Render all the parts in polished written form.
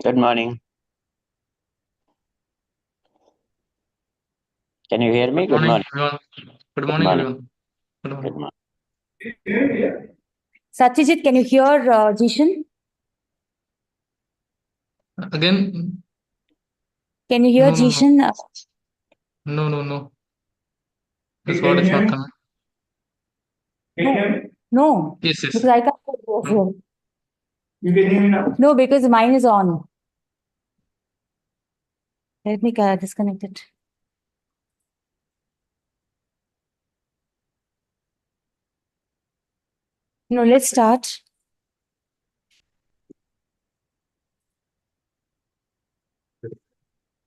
Good morning. Can you hear me? Good Good morning, morning. everyone. Good Good morning, morning. everyone. Good Good morning. morning. Satyajit, can you hear Jishan? Again, Can you hear no, no, no, Jishan? no. This word is not coming. No, Yes, yes. because I can't hear you as well. You can hear me now? No, because mine is on. Let me disconnect it. No, let's start.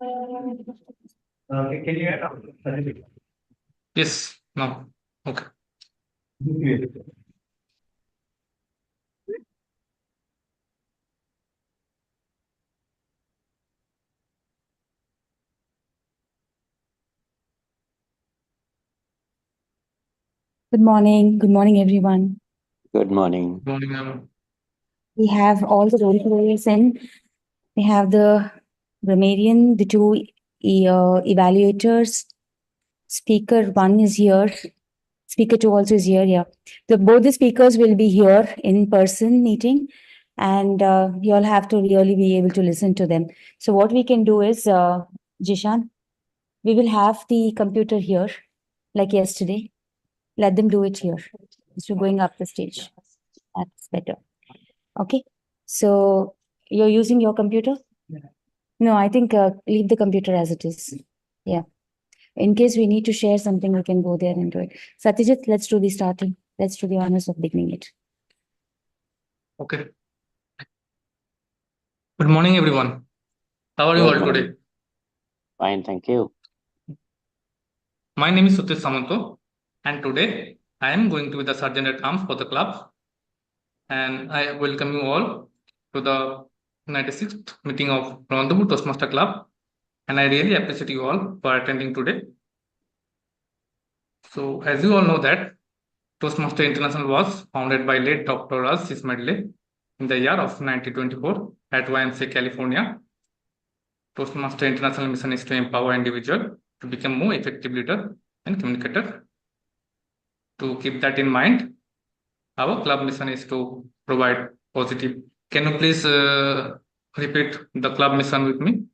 Can you hear now? Yes, no. Okay. Good morning. Good morning, everyone. Good morning. Good morning, ma'am. We have all the role players in. We have the grammarian, the two evaluators. Speaker one is here. Speaker two also is here. Yeah, both the speakers will be here in person meeting, and you all have to really be able to listen to them. So what we can do is, Jishan, we will have the computer here, like yesterday. Let them do it here. So going up the stage. That's better. Okay. So you're using your computer? Yeah. No, I think leave the computer as it is. Yeah. In case we need to share something, we can go there and do it. Satyajit, let's do the starting. Let's do the honors of beginning it. Okay. Good morning, everyone. How are you Good all morning. today? Fine, thank you. My name is Sutish Samanto, and today I am going to be the sergeant at arms for the club. And I welcome you all to the 96th meeting of Rendezvous Toastmaster Club. And I really appreciate you all for attending today. So, as you all know that Toastmaster International was founded by late Dr. Sis Medley in the year of 1924 at YMCA, California. Toastmaster International mission is to empower individuals to become more effective leader and communicator. To keep that in mind, our club mission is to provide positive. Can you please repeat the club mission with me?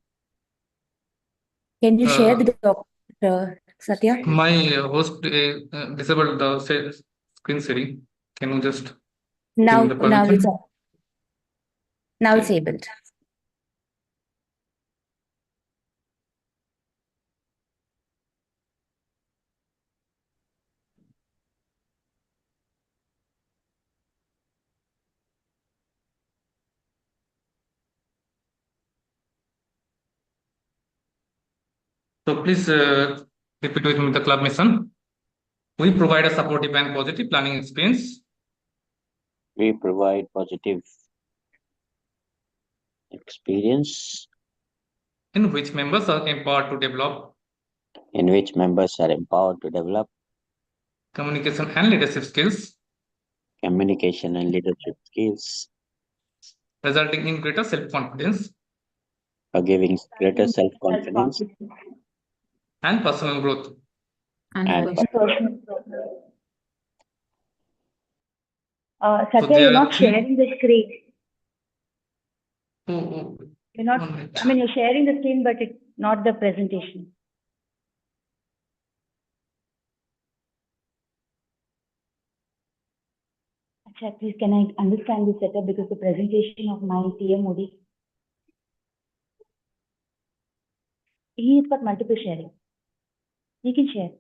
Can you share the document, Satya? My host disabled the screen sharing. Can you just Now, give me the permission? now it's Okay. able. So please repeat with me the club mission. We provide a supportive and positive planning experience We provide positive experience in which members are empowered to develop in which members are empowered to develop communication and leadership skills, communication and leadership skills, resulting in greater self-confidence giving greater self-confidence and personal growth. and So Satya, there you're are not three. sharing the screen. Oh, You're not, 1 minute. I mean, you're sharing the screen, but it's not the presentation. Acha, please, can I understand the setup because the presentation of my TMOD, he's got multiple sharing. He can share.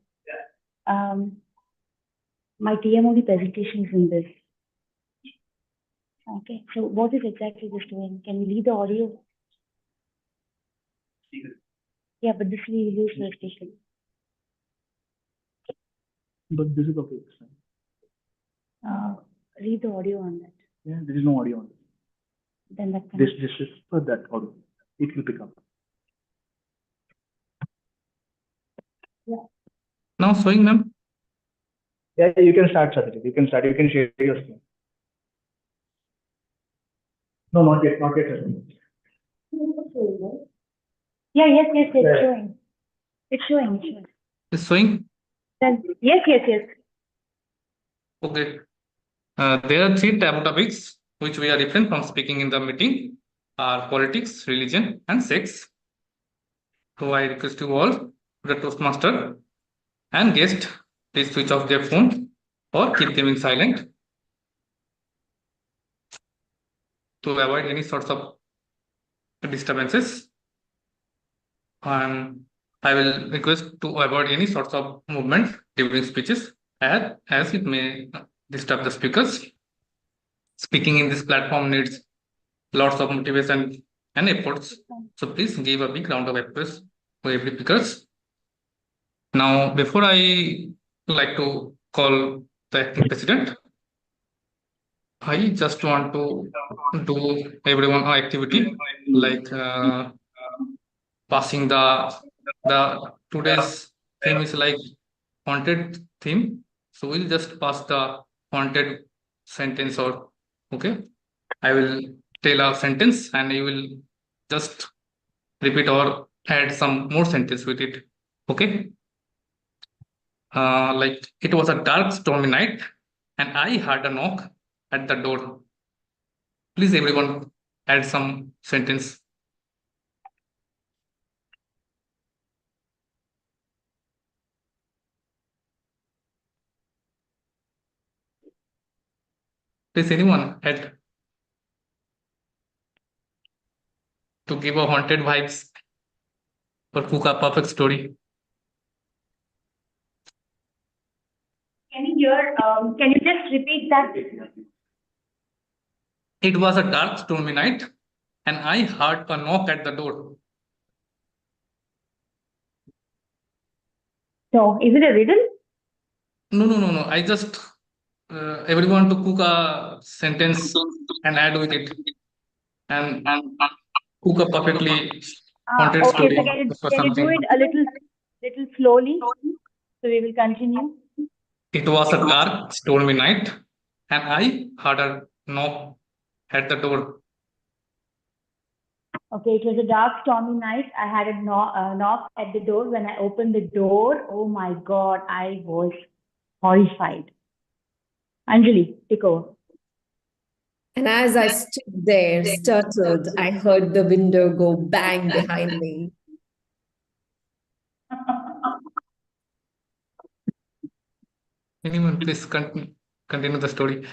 My TMOD presentation is in this. Okay, so what is exactly this doing? Can we leave the audio? Yeah, but this we will use PlayStation. But this is okay. Read the audio on that. Yeah, there is no audio on this. Then that can This is for that audio. It will pick up. Now showing them. Yeah, you can start, Satyajit. You can start. You can share your screen. No, not yet. Not yet. Satyajit. Yeah, yes, it's Yeah. showing. It's showing. It's showing? Yes. Okay. There are three taboo topics which we are refrained from speaking in the meeting are politics, religion, and sex. So I request you all, the Toastmaster and guest, please switch off their phone or keep them in silent to avoid any sorts of disturbances. And I will request to avoid any sorts of movement during speeches as it may disturb the speakers. Speaking in this platform needs lots of motivation and efforts. So please give a big round of applause for every speakers. Now, before I like to call the acting president, I just want to do everyone an activity like passing the today's theme is like haunted theme. So we'll just pass the haunted sentence or okay. I will tell a sentence and you will just repeat or add some more sentence with it. Okay. Like it was a dark stormy night and I heard a knock at the door. Please everyone add some sentence. Please anyone add to give a haunted vibes or cook a perfect story. Can you just repeat that? It was a dark stormy night and I heard a knock at the door. So, is it a riddle? No. I just everyone to cook a sentence and add with it and cook a perfectly haunted Okay, story so for can you do something. it a little slowly? So we will continue. It was a dark, stormy night, and I heard a knock at the door. Okay, it was a dark, stormy night. I had a knock at the door. When I opened the door, oh my God, I was horrified. Anjali, take over. And as I stood there, startled, I heard the window go bang behind me. Anyone, please continue the story.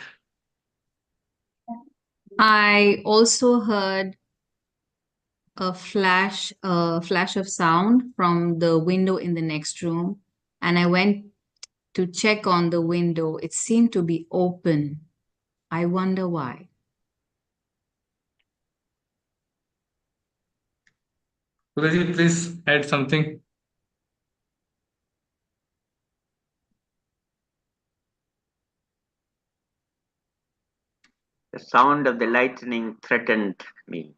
I also heard a flash of sound from the window in the next room, and I went to check on the window. It seemed to be open. I wonder why. Sudhir, please add something. The sound of the lightning threatened me.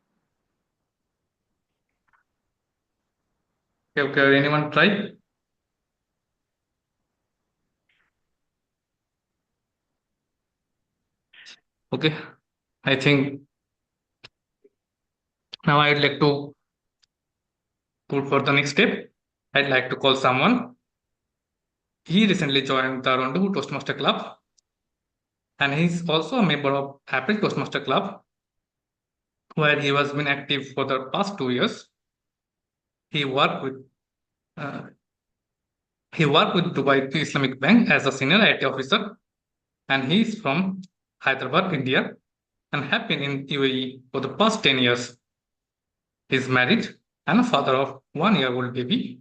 Okay, anyone try? Okay, I think now I'd like to put for the next step. I'd like to call someone. He recently joined the Rendezvous Toastmaster Club, and he's also a member of April Toastmaster Club, where he has been active for the past 2 years. He worked with uh, he worked with Dubai Islamic Bank as a senior IT officer, and he is from Hyderabad, India, and have been in UAE for the past 10 years. He is married and a father of 1-year-old baby.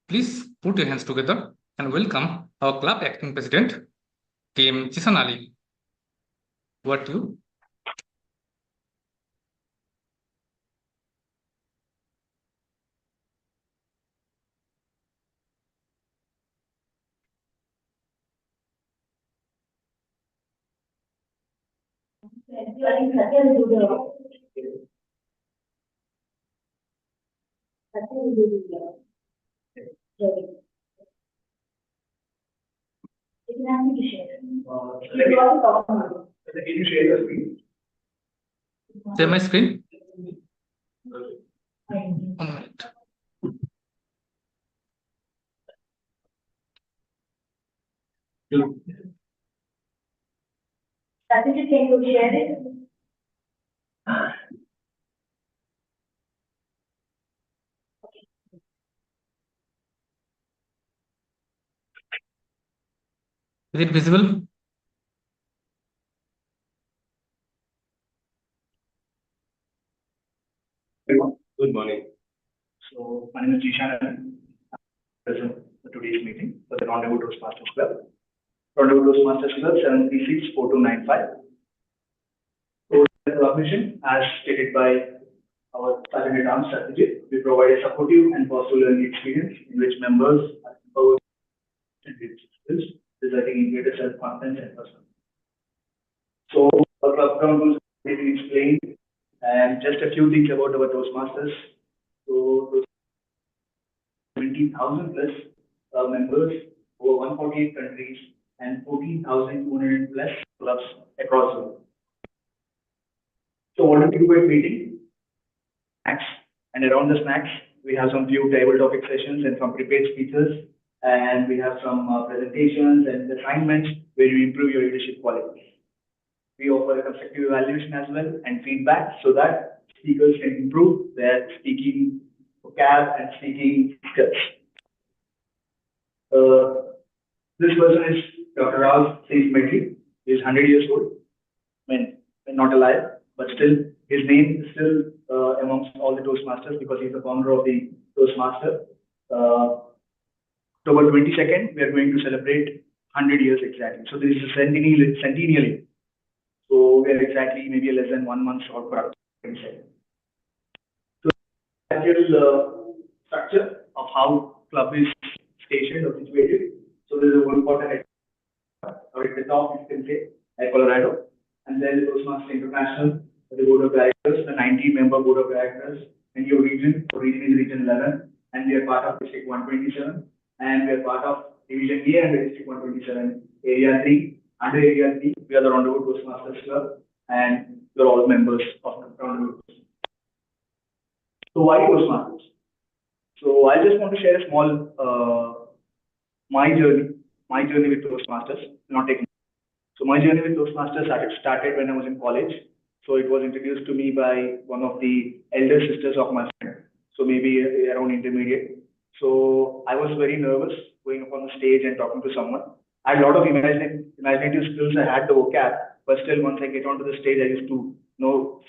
Please put your hands together and welcome our club acting president, Kim Chisan Ali. What you? Share my screen. 1 minute. Strategy, can you share it? Is it visible? Everyone, good morning. So my name is Jishan. I'm present for today's meeting for the Rendezvous Toastmasters Club. Rendezvous Toastmasters Club 7364295. So the club mission, as stated by our Sergeant at Arms strategy, we provide a supportive and positive learning experience in which members are empowered and leadership skills, resulting in greater self-confidence and personal. So our club ground rules have been explained, and just a few things about our Toastmasters. So 20,000 plus members over 148 countries and 14,200 plus clubs across the world. So what do we do at meeting? Snacks. And around the snacks, we have some few table topic sessions and some prepared speeches, and we have some presentations and assignments where you improve your leadership qualities. We offer a constructive evaluation as well and feedback so that speakers can improve their speaking vocab and speaking skills. This person is Dr. Ralph Medley. He is 100 years old. I mean, not alive, but still, his name is still amongst all the Toastmasters because he's the founder of the Toastmaster. October 22nd, we are going to celebrate 100 years exactly. So this is a centennial. So we are exactly maybe less than 1 month short for 22nd. So the actual structure of how club is stationed or situated. So there is a one important or at the top, you can say, at Colorado. And then the Toastmasters International, the board of directors, the 90-member board of directors, and your region, so region is region 11, and we are part of district 127, and we are part of division A and district 127, area 3. Under area 3, we are the Rendezvous Toastmasters Club, and we are all members of the Rendezvous. So why Toastmasters? So I just want to share a small my journey with Toastmasters, not taking. So my journey with Toastmasters started when I was in college. So it was introduced to me by one of the elder sisters of my friend. So maybe around intermediate. So I was very nervous going up on the stage and talking to someone. I had a lot of imaginative skills. I had the vocab, but still once I get onto the stage, I used to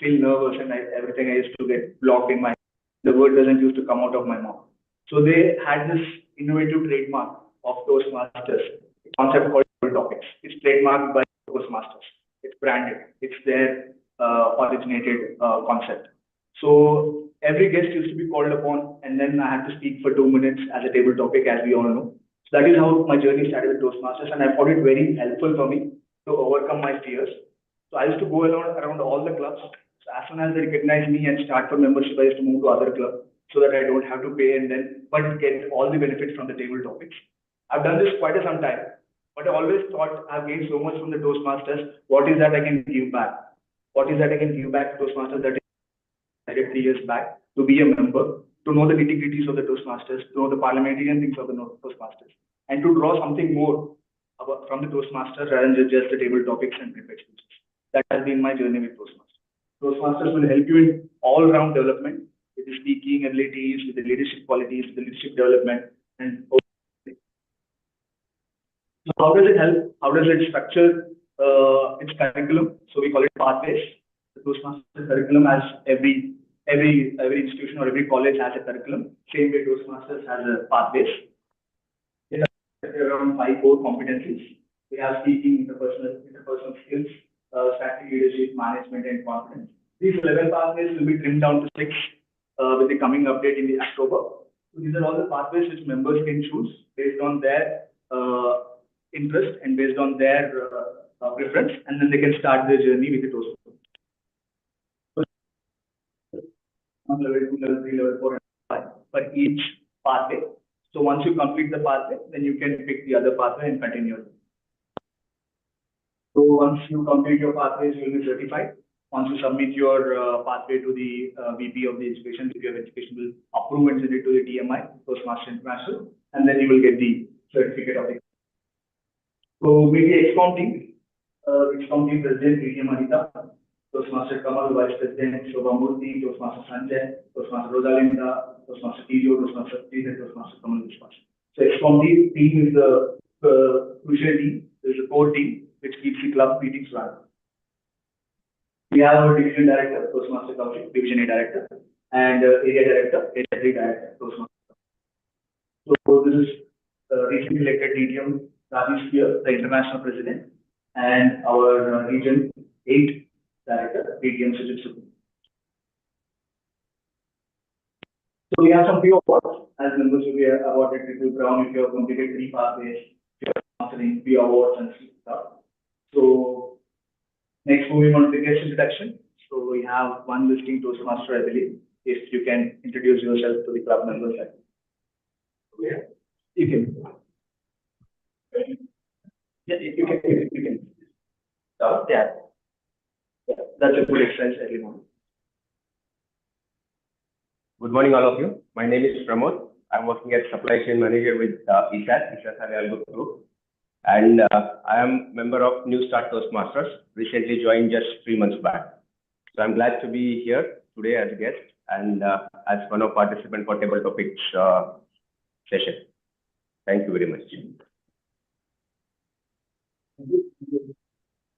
feel nervous and everything I used to get blocked in my. The word doesn't used to come out of my mouth. So they had this innovative trademark of Toastmasters, concept called topics. It's trademarked by Toastmasters. It's branded. It's their originated concept. So every guest used to be called upon, and then I had to speak for 2 minutes as a table topic, as we all know. So that is how my journey started with Toastmasters, and I found it very helpful for me to overcome my fears. So I used to go around all the clubs. So as soon as they recognize me and start for membership, I used to move to other clubs so that I don't have to pay and then but get all the benefits from the table topics. I've done this quite some time, but I always thought I've gained so much from the Toastmasters. What is that I can give back? What is that I can give back to Toastmasters that I did 3 years back to be a member, to know the nitty-gritties of the Toastmasters, to know the parliamentarian things of the Toastmasters, and to draw something more from the Toastmasters rather than just the table topics and prepared speeches. That has been my journey with Toastmasters. Toastmasters will help you in all-round development with the speaking abilities, with the leadership qualities, with the leadership development, and so how does it help? How does it structure its curriculum? So we call it pathways. The Toastmasters curriculum has every institution or every college has a curriculum. Same way Toastmasters has a pathways. There are around 5 core competencies. We have speaking, interpersonal skills, strategic leadership, management, and confidence. These 11 pathways will be trimmed down to 6 with the coming update in the October. So these are all the pathways which members can choose based on their interest and based on their preference, and then they can start their journey with the Toastmasters. Level 2, level 3, level 4, and 5 for each pathway. So once you complete the pathway, then you can pick the other pathway and continue. So once you complete your pathways, you will be certified. once you submit your pathway to the VP of the Education, VP of Education will approve and send it to the TMI, Toastmaster International, and then you will get the certificate of it. So maybe XCOM team President PTM Anita, Toastmaster Kamal, Vice President Shobha Murthy, Toastmaster Sanjay, Toastmaster Rosalinda, Toastmaster Tijo, Toastmaster Steve, and Toastmaster Kamal Vishwas. So XCOM team is the crucial team, is the core team which keeps the club meetings running. We have our division director, Toastmaster Kaushik, division A director, and area director, area director, Toastmaster. So this is recently elected DTM Rajesh here, the international president, and our region 8 director, DTM Sujit Subbu. So we have some few awards as members. We are awarded Triple Crown if you have completed 3 pathways, if you are answering 3 awards and stuff. So next, moving on to the guest introduction. So we have one listing Toastmaster, I believe. If you can introduce yourself to the club members. Yeah, you can. Yeah, you can. Start. Yeah, that's a good exercise every morning. Good morning, all of you. My name is Pramod. I'm working as supply chain manager with Ishat Algo Group. And I am member of New Start Toastmasters, recently joined just 3 months back. So I'm glad to be here today as a guest and as one of participants for table topics session. Thank you very much.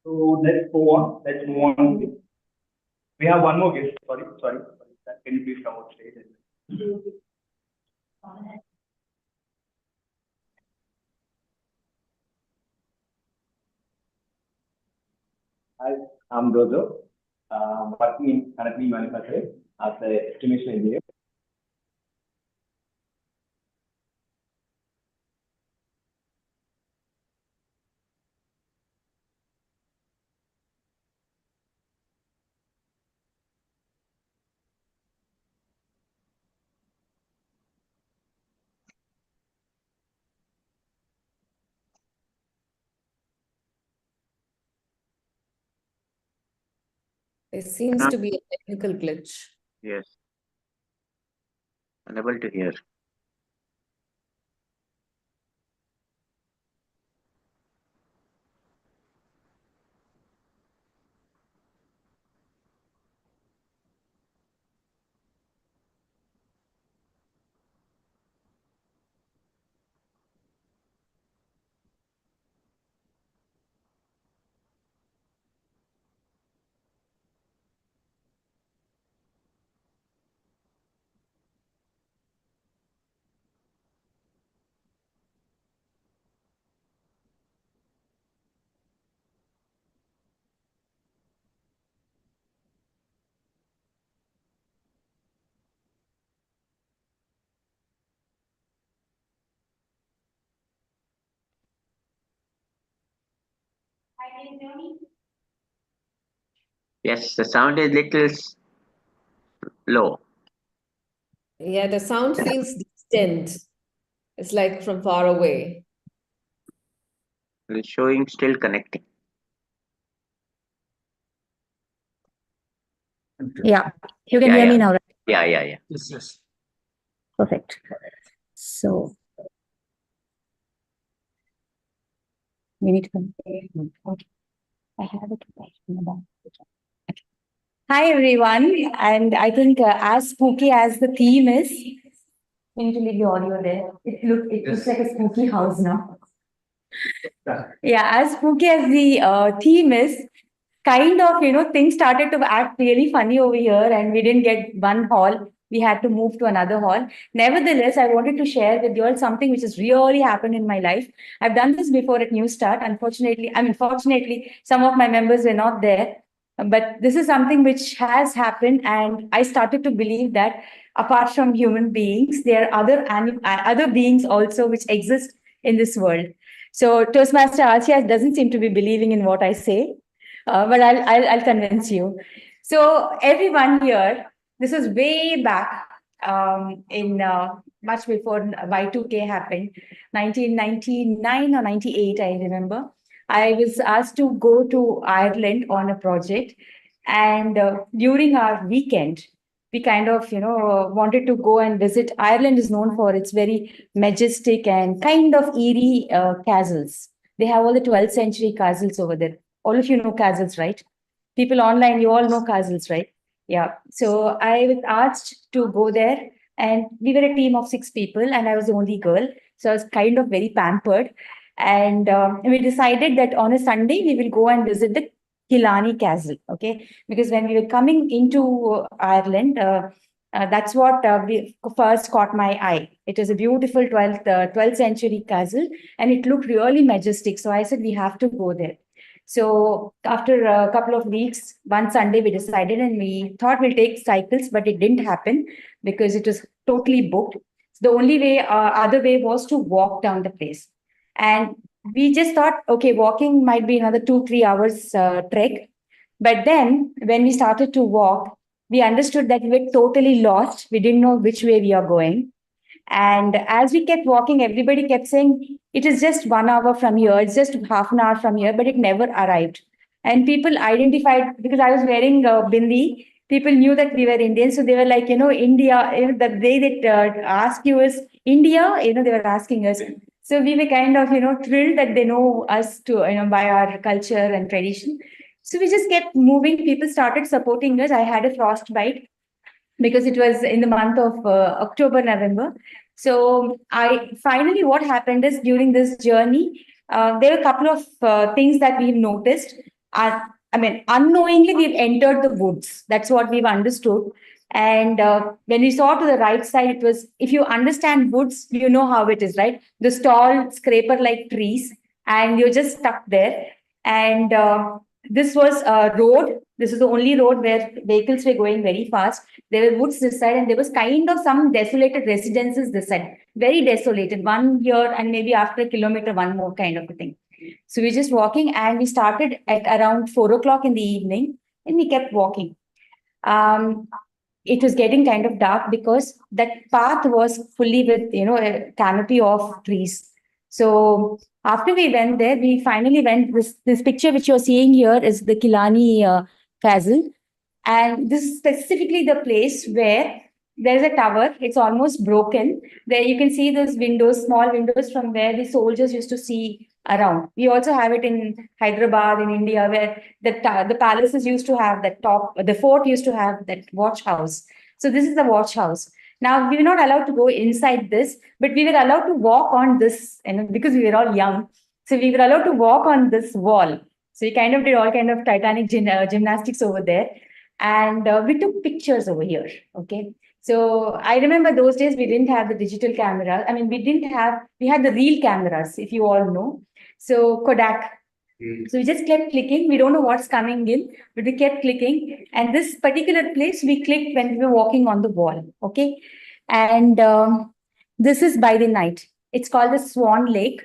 So let's move on. We have one more guest. Sorry. Can you please come on stage? Hi, I'm Rozo, working in currently manufacturing as an estimation engineer. There seems to be a technical glitch. Yes. Unable to hear. Yes, the sound is little low. Yeah, the sound feels distant. It's like from far away. It's showing still connecting. Yeah, you can Yeah, hear me yeah. now, right? Yeah. Yes. Perfect. So we need to. Okay. I have it right in the back. Hi everyone, and I think as spooky as the theme is, we need to leave the audio there. It looks like a spooky house now. Yeah, as spooky as the theme is, kind of, things started to act really funny over here, and we didn't get one hall. We had to move to another hall. Nevertheless, I wanted to share with you all something which has really happened in my life. I've done this before at New Start. Fortunately, some of my members were not there. But this is something which has happened, and I started to believe that apart from human beings, there are other beings also which exist in this world. So Toastmaster Asya doesn't seem to be believing in what I say, but I'll convince you. So everyone here, this is way back in much before Y2K happened, 1999 or 98, I remember. I was asked to go to Ireland on a project. And during our weekend, we kind of, wanted to go and visit. Ireland is known for its very majestic and kind of eerie castles. They have all the 12th century castles over there. All of you know castles, right? People online, you all know castles, right? Yeah. So I was asked to go there, and we were a team of 6 people, and I was the only girl. So I was kind of very pampered. And we decided that on a Sunday, we will go and visit the Killarney Castle. Okay. Because when we were coming into Ireland, that's what we first caught my eye. It is a beautiful 12th century castle, and it looked really majestic. So I said, we have to go there. So after a couple of weeks, one Sunday we decided, and we thought we'll take cycles, but it didn't happen because it was totally booked. The only way, other way was to walk down the place. And we just thought, okay, walking might be another 2-3 hours trek. But then when we started to walk, we understood that we were totally lost. We didn't know which way we are going. And as we kept walking, everybody kept saying, it is just 1 hour from here, it's just half an hour from here, but it never arrived. And people identified, because I was wearing a bindi, people knew that we were Indian. So they were like, India, the way that ask you is India, they were asking us. So we were kind of, thrilled that they know us to, by our culture and tradition. So we just kept moving. People started supporting us. I had a frostbite because it was in the month of October, November. So I finally, what happened is during this journey, there were a couple of things that we've noticed. Unknowingly, we've entered the woods. That's what we've understood. And when we saw to the right side, it was, if you understand woods, you know how it is, right? The tall scraper-like trees, and you're just stuck there. And this was a road. This is the only road where vehicles were going very fast. There were woods this side, and there was kind of some desolated residences this side. Very desolated. One here, and maybe after a kilometer, one more kind of a thing. So we're just walking, and we started at around 4 o'clock in the evening, and we kept walking. It was getting kind of dark because that path was fully with, a canopy of trees. So after we went there, we finally went. This picture which you're seeing here is the Killarney Castle. And this is specifically the place where there's a tower. It's almost broken. There you can see those windows, small windows from where the soldiers used to see around. We also have it in Hyderabad in India, where the palaces used to have that top, the fort used to have that watch house. So this is the watch house. Now we were not allowed to go inside this, but we were allowed to walk on this, because we were all young. So we were allowed to walk on this wall. So we kind of did all kind of Titanic gymnastics over there. And we took pictures over here. Okay. So I remember those days we didn't have the digital camera. We had the real cameras, if you all know. So Kodak. So we just kept clicking. We don't know what's coming in, but we kept clicking. And this particular place we clicked when we were walking on the wall. Okay. And this is by the night. It's called the Swan Lake.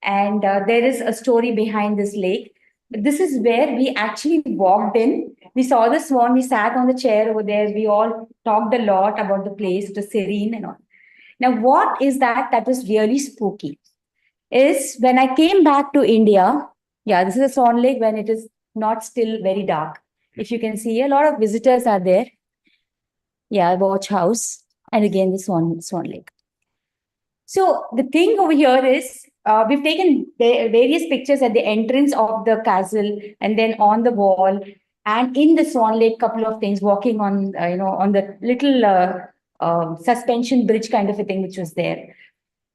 And there is a story behind this lake. This is where we actually walked in. We saw the swan. We sat on the chair over there. We all talked a lot about the place, the serene and all. Now, what is that was really spooky is when I came back to India. Yeah, this is a Swan Lake when it is not still very dark. If you can see, a lot of visitors are there. Yeah, watch house. And again, the Swan Lake. So the thing over here is we've taken various pictures at the entrance of the castle and then on the wall and in the Swan Lake, couple of things, walking on, on the little suspension bridge kind of a thing, which was there.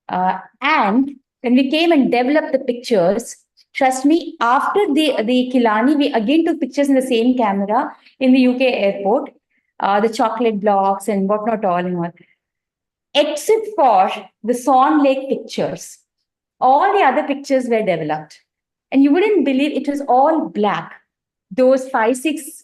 And when we came and developed the pictures, trust me, after the Killarney, we again took pictures in the same camera in the UK airport, the chocolate blocks and whatnot all and all. Except for the Swan Lake pictures, all the other pictures were developed. And you wouldn't believe it was all black. Those 5-6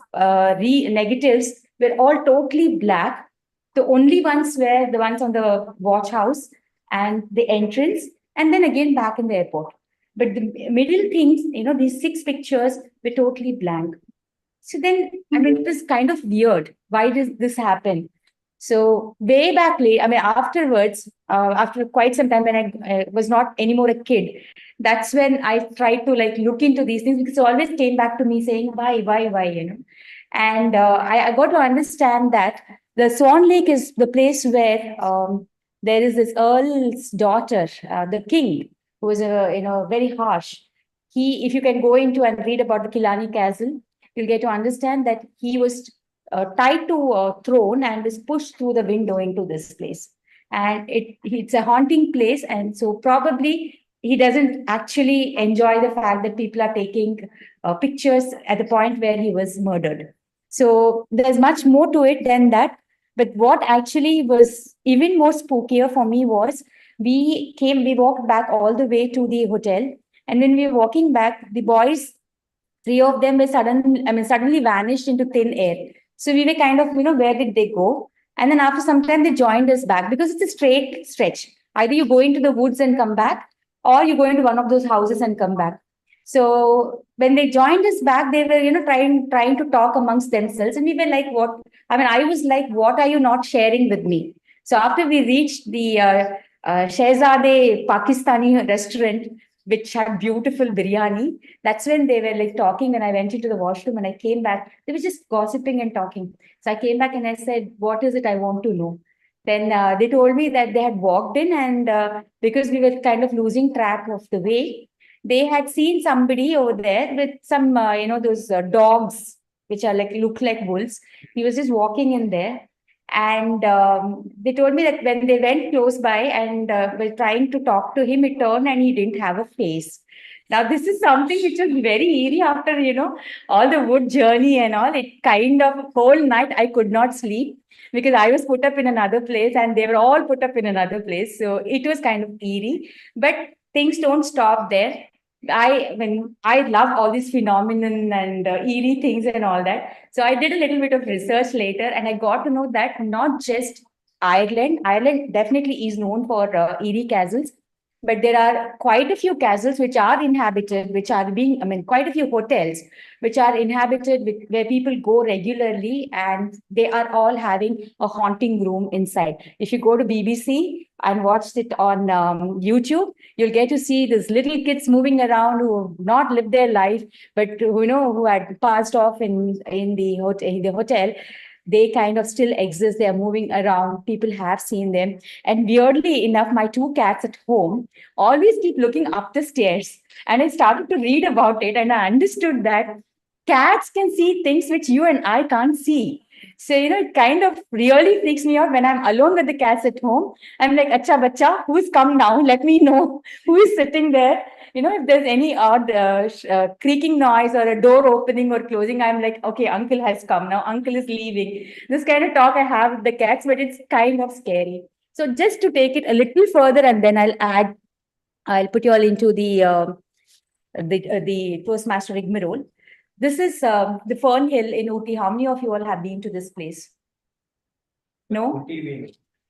negatives were all totally black. The only ones were the ones on the watch house and the entrance, and then again back in the airport. But the middle things, these 6 pictures were totally blank. So then, it was kind of weird. Why does this happen? So way back late, afterwards, after quite some time when I was not anymore a kid, that's when I tried to look into these things because it always came back to me saying, why? And I got to understand that the Swan Lake is the place where there is this earl's daughter, the king, who is very harsh. If you can go into and read about the Killarney Castle, you'll get to understand that he was tied to a throne and was pushed through the window into this place. And it's a haunting place, and so probably he doesn't actually enjoy the fact that people are taking pictures at the point where he was murdered. So there's much more to it than that. But what actually was even more spookier for me was we walked back all the way to the hotel. And when we were walking back, the boys, three of them were suddenly vanished into thin air. So we were kind of, where did they go? And then after some time, they joined us back because it's a straight stretch. Either you go into the woods and come back, or you go into one of those houses and come back. So when they joined us back, they were, trying to talk amongst themselves. And we were like, what? I mean, I was like, what are you not sharing with me? So after we reached the Shehzade Pakistani restaurant, which had beautiful biryani, that's when they were like talking. And I went into the washroom and I came back. They were just gossiping and talking. So I came back and I said, what is it I want to know? Then they told me that they had walked in, and because we were kind of losing track of the way, they had seen somebody over there with some, those dogs, which are look like wolves. He was just walking in there. And they told me that when they went close by and were trying to talk to him, it turned and he didn't have a face. Now, this is something which was very eerie after, all the wood journey and all. It kind of, whole night, I could not sleep because I was put up in another place and they were all put up in another place. So it was kind of eerie, but things don't stop there. I love all these phenomenon and eerie things and all that. So I did a little bit of research later, and I got to know that not just Ireland. Ireland definitely is known for eerie castles, but there are quite a few castles which are inhabited, quite a few hotels which are inhabited where people go regularly, and they are all having a haunting room inside. If you go to BBC and watch it on YouTube, you'll get to see these little kids moving around who have not lived their life, but who had passed off in the hotel. They kind of still exist. They are moving around. People have seen them. And weirdly enough, my two cats at home always keep looking up the stairs. And I started to read about it, and I understood that cats can see things which you and I can't see. So, it kind of really freaks me out when I'm alone with the cats at home. I'm like, Acha bacha, who's come now? Let me know who is sitting there. If there's any odd creaking noise or a door opening or closing, I'm like, okay, uncle has come now. Uncle is leaving. This kind of talk I have with the cats, but it's kind of scary. So just to take it a little further, and then I'll put you all into the Toastmaster rigmarole. This is the Fern Hill in Ooty. How many of you all have been to this place? No?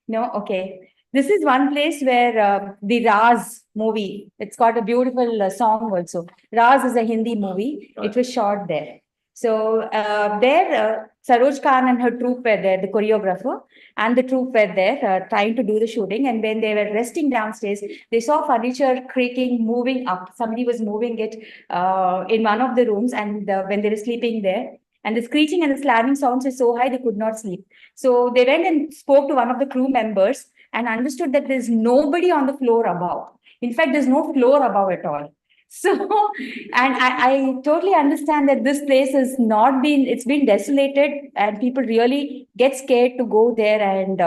No? Okay. This is one place where the Raz movie, it's got a beautiful song also. Raz is a Hindi movie. It was shot there. So there, Saroj Khan and her troupe were there, the choreographer, and the troupe were there trying to do the shooting. And when they were resting downstairs, they saw furniture creaking, moving up. Somebody was moving it in one of the rooms, and when they were sleeping there. And the screeching and the slamming sounds were so high they could not sleep. So they went and spoke to one of the crew members and understood that there's nobody on the floor above. In fact, there's no floor above at all. So, and I totally understand that this place it's been desolated, and people really get scared to go there and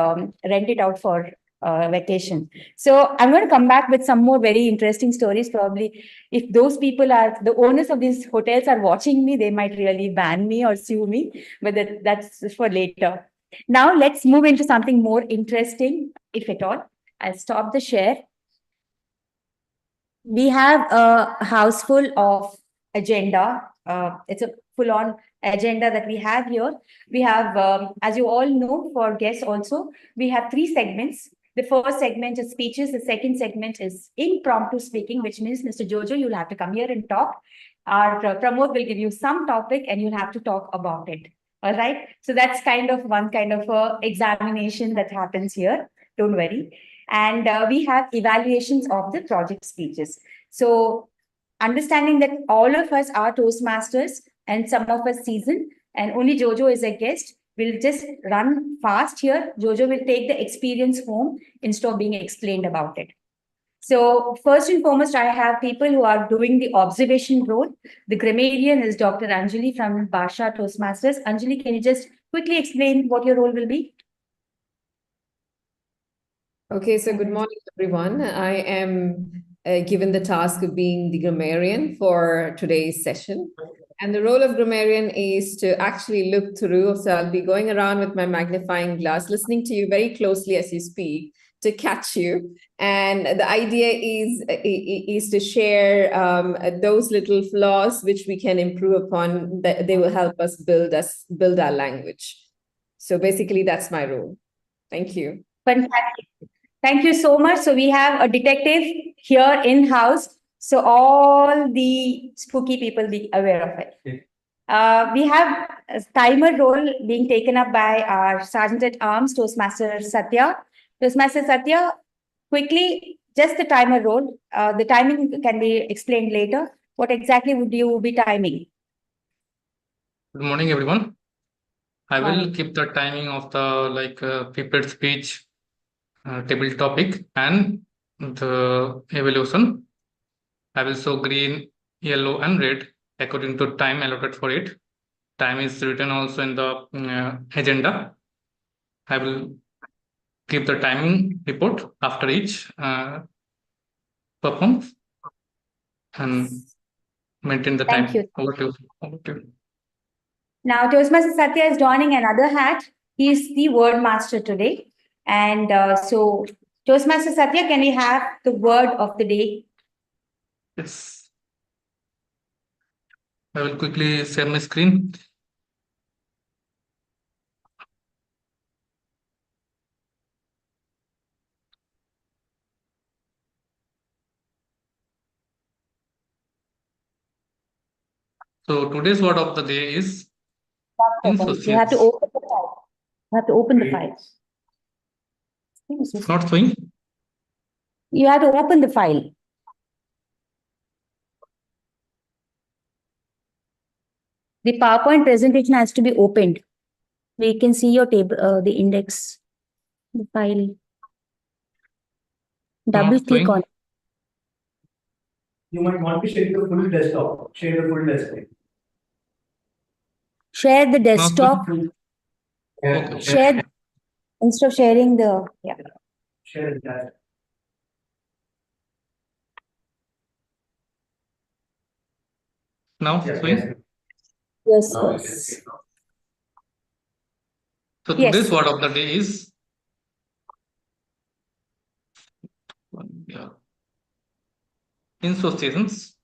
rent it out for vacation. So I'm going to come back with some more very interesting stories. Probably if those people are the owners of these hotels are watching me, they might really ban me or sue me, but that's for later. Now let's move into something more interesting, if at all. I'll stop the share. We have a house full of agenda. It's a full-on agenda that we have here. We have, as you all know, for guests also, we have 3 segments. The first segment is speeches. The second segment is impromptu speaking, which means, Mr. Jojo, you'll have to come here and talk. Our Pramod will give you some topic and you'll have to talk about it. All right. So that's one kind of examination that happens here. Don't worry. And we have evaluations of the project speeches. So understanding that all of us are Toastmasters and some of us seasoned, and only Jojo is a guest. We'll just run fast here. Jojo will take the experience home instead of being explained about it. So first and foremost, I have people who are doing the observation role. The grammarian is Dr. Anjali from Basha Toastmasters. Anjali, can you just quickly explain what your role will be? Okay, so good morning, everyone. I am given the task of being the grammarian for today's session. And the role of grammarian is to actually look through. So I'll be going around with my magnifying glass, listening to you very closely as you speak to catch you. And the idea is to share those little flaws which we can improve upon, that they will help us build our language. So basically, that's my role. Thank you. Fantastic. Thank you so much. So we have a detective here in-house. So all the spooky people be aware of it. We have a timer role being taken up by our Sergeant at Arms, Toastmaster Satya. Toastmaster Satya, quickly, just the timer role. The timing can be explained later. What exactly would you be timing? Good morning, everyone. I will Morning. keep the timing of the prepared speech table topic and the evaluation. I will show green, yellow, and red according to time allotted for it. Time is written also in the agenda. I will keep the timing report after each performance and maintain the Thank time. you. Over to you. Now, Toastmaster Satya is donning another hat. He is the word master today. And so, Toastmaster Satya, can we have the word of the day? Yes. I will quickly share my screen. So today's word of the day is insouciance. You have to open the file. You have to open the file. It's not showing. You have to open the file. The PowerPoint presentation has to be opened. We can see your table, the index, the file. Double Not click showing. on it. You might want to share the full desktop. Share the full desktop. Share the Not desktop. showing. Okay. Share instead of sharing the Share that. Now showing. Yes, yes. So Yes. today's word of the day is insouciance.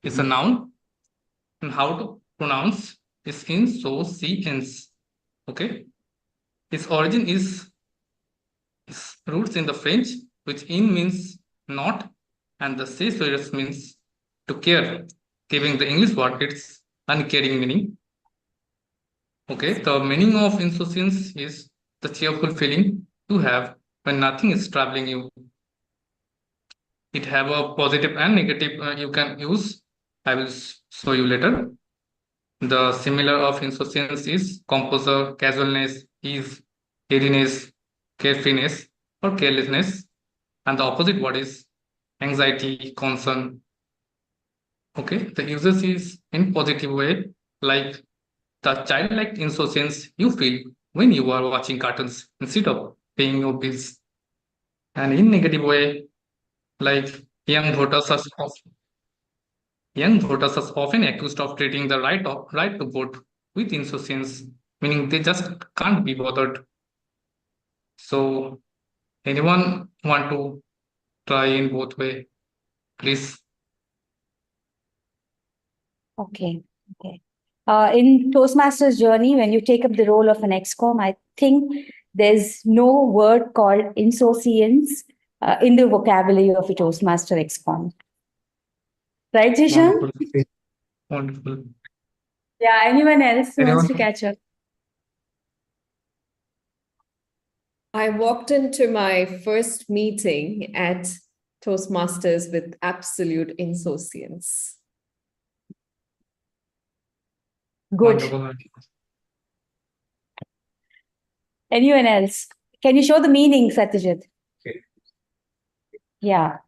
It's a noun, and how to pronounce is insouciance. Okay. Its origin is roots in the French, which in means not, and the "c'est means to care, giving the English word its uncaring meaning. Okay, the meaning of insouciance is the cheerful feeling you have when nothing is troubling you. It have a positive and negative you can use. I will show you later. The similar of insouciance is composure, casualness, ease, airiness, carefreeness, or carelessness. And the opposite word is anxiety, concern. Okay, the usage is in positive way, like the childlike insouciance you feel when you are watching cartoons instead of paying your bills. And in negative way, like young voters are often accused of treating the right to vote with insouciance, meaning they just can't be bothered. So anyone want to try in both way, please? Okay. In Toastmasters journey, when you take up the role of an XCOM, I think there's no word called insouciance in the vocabulary of a Toastmaster XCOM. Right, Jishan? Wonderful. Yeah, anyone else who wants to catch up? I walked into my first meeting at Toastmasters with absolute insouciance. Good. Wonderful. Anyone else? Can you show the meaning, Satyajit? Yeah.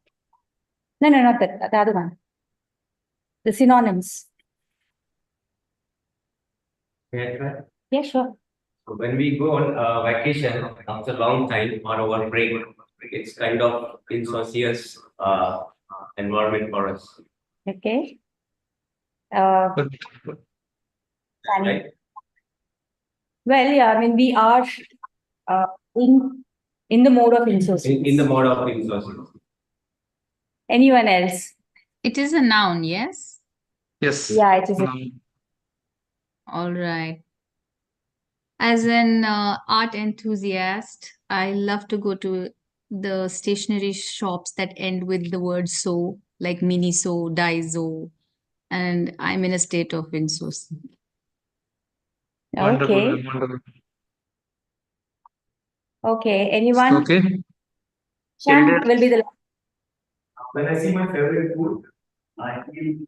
No, not that. The other one. The synonyms. Yeah, Yeah, sure. so when we go on vacation after a long time or our break, it's kind of insoucious environment for us. Okay. Good. Sunny. Right? Well, yeah, I mean, we are in the mode of insouciance. In the mode of insouciance. Anyone else? It is a noun, yes? Yes. Yeah, it is. All right. As an art enthusiast, I love to go to the stationery shops that end with the word so, like Miniso, Daiso, and I'm in a state of insouciance. Wonderful. Okay. Wonderful. Okay. Anyone? Okay. Shan Children. will be the When I see my favorite food, I feel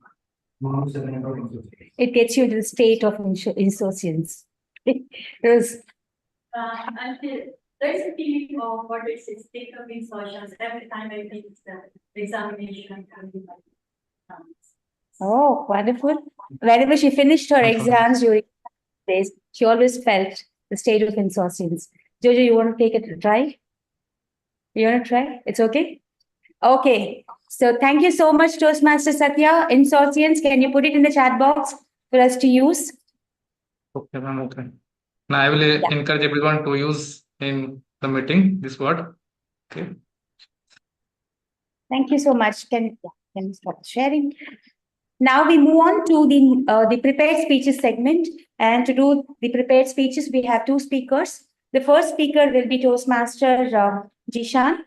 mom's insouciance. it gets you into the state of insouciance. It was There's a feeling of what is it, state of insouciance every time I take the examination. oh wonderful. Whenever she finished her exams during days, she always felt the state of insouciance. Jojo, you want to take a try? You want to try? It's okay? Okay. So thank you so much, Toastmaster Satya. Insouciance, can you put it in the chat box for us to use? Okay, ma'am. Okay. Now I will encourage everyone to use in the meeting this word. Okay. Thank you so much. Can you stop sharing? Now we move on to the prepared speeches segment. And to do the prepared speeches, we have two speakers. The first speaker will be Toastmaster Jishan,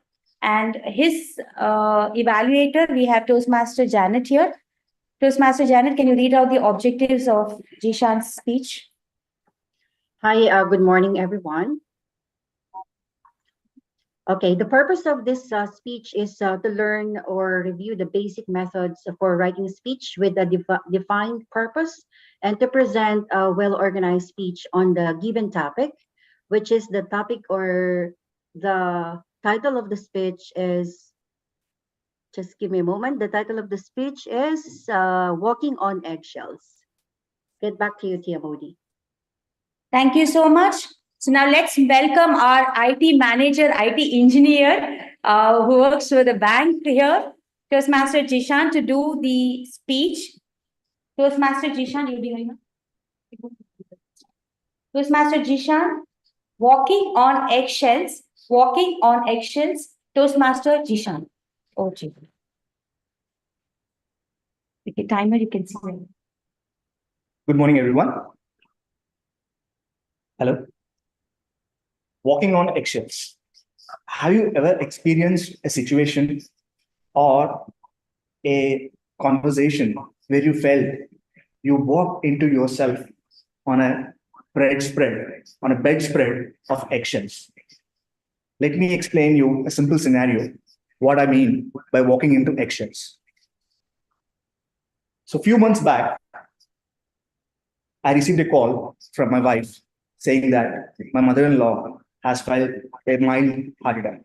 and his evaluator, we have Toastmaster Janet here. Toastmaster Janet, can you read out the objectives of Jishan's speech? Hi, good morning, everyone. Okay, the purpose of this speech is to learn or review the basic methods for writing a speech with a defined purpose and to present a well-organized speech on the given topic, which is the topic or the title of the speech is, just give me a moment. The title of the speech is Walking on Eggshells. Get back to you, Tia Modi. Thank you so much. So now let's welcome our IT manager, IT engineer who works for the bank here, Toastmaster Jishan, to do the speech. Toastmaster Jishan, you'll be going. Toastmaster Jishan, walking on eggshells, walking on eggshells. Toastmaster Jishan. Oh, gee. Okay, timer, you can see. Good morning, everyone. Hello. Walking on eggshells. Have you ever experienced a situation or a conversation where you felt you walked into yourself on a bedspread of eggshells? Let me explain you a simple scenario, what I mean by walking into eggshells. So a few months back, I received a call from my wife saying that my mother-in-law has filed a mild heart attack.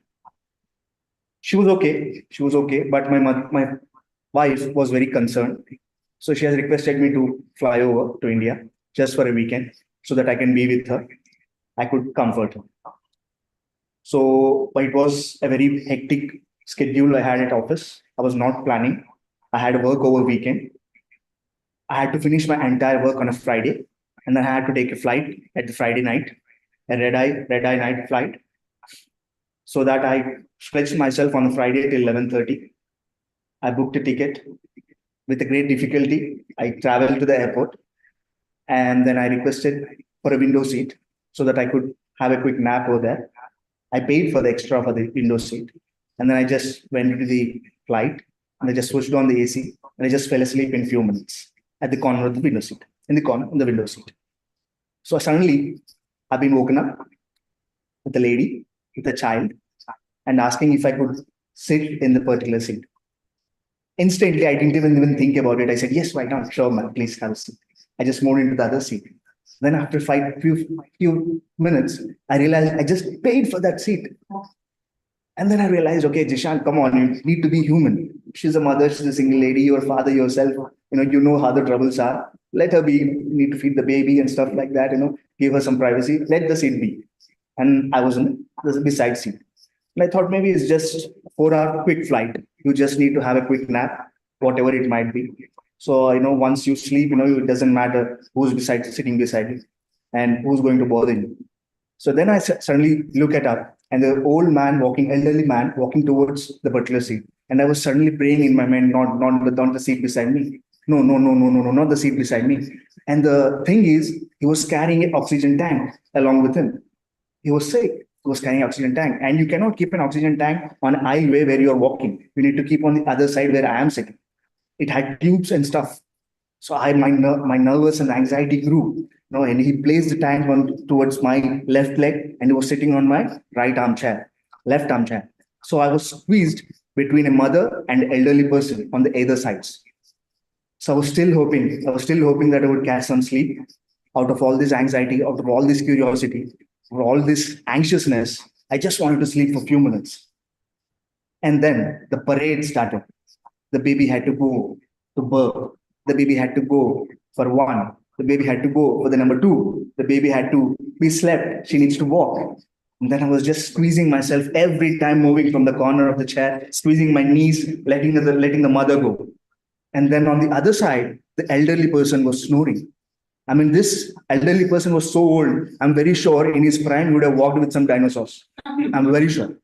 She was okay, but my wife was very concerned. So she has requested me to fly over to India just for a weekend so that I can be with her. I could comfort her. So, but it was a very hectic schedule I had at office. I was not planning. I had work over weekend. I had to finish my entire work on a Friday, and then I had to take a flight at the Friday night, a red-eye night flight, so that I stretched myself on the Friday till 11:30. I booked a ticket. With a great difficulty, I traveled to the airport, and then I requested for a window seat so that I could have a quick nap over there. I paid for the extra for the window seat, and then I just went into the flight, and I just switched on the AC, and I just fell asleep in a few minutes at the corner of the window seat, in the window seat. So suddenly, I've been woken up with a lady, with a child, and asking if I could sit in the particular seat. Instantly, I didn't even think about it. I said, yes, why not? Sure, man, please have a seat. I just moved into the other seat. Then after few minutes, I realized I just paid for that seat. And then I realized, okay, Jishan, come on, you need to be human. She's a mother, she's a single lady, your father yourself, you know how the troubles are. Let her be, you need to feed the baby and stuff like that, give her some privacy, let the seat be. And I was in the beside seat. And I thought maybe it's just a 4-hour quick flight. You just need to have a quick nap, whatever it might be. So, once you sleep, it doesn't matter who's sitting beside you and who's going to bother you. So then I suddenly look at up and the elderly man walking towards the butler seat. And I was suddenly praying in my mind, not the seat beside me. No, not the seat beside me. And the thing is, he was carrying an oxygen tank along with him. He was sick. He was carrying an oxygen tank. And you cannot keep an oxygen tank on an aisleway where you're walking. You need to keep on the other side where I am sitting. It had tubes and stuff. So my nervous and anxiety grew. And he placed the tank towards my left leg, and he was sitting on my left armchair. So I was squeezed between a mother and an elderly person on the either sides. So I was still hoping that I would catch some sleep out of all this anxiety, out of all this curiosity, for all this anxiousness. I just wanted to sleep for a few minutes. And then the parade started. The baby had to go to birth. The baby had to go for 1. The baby had to go for the number 2. The baby had to be slept. She needs to walk. And then I was just squeezing myself every time, moving from the corner of the chair, squeezing my knees, letting the mother go. And then on the other side, the elderly person was snoring. I mean, this elderly person was so old, I'm very sure in his prime, he would have walked with some dinosaurs. I'm very sure.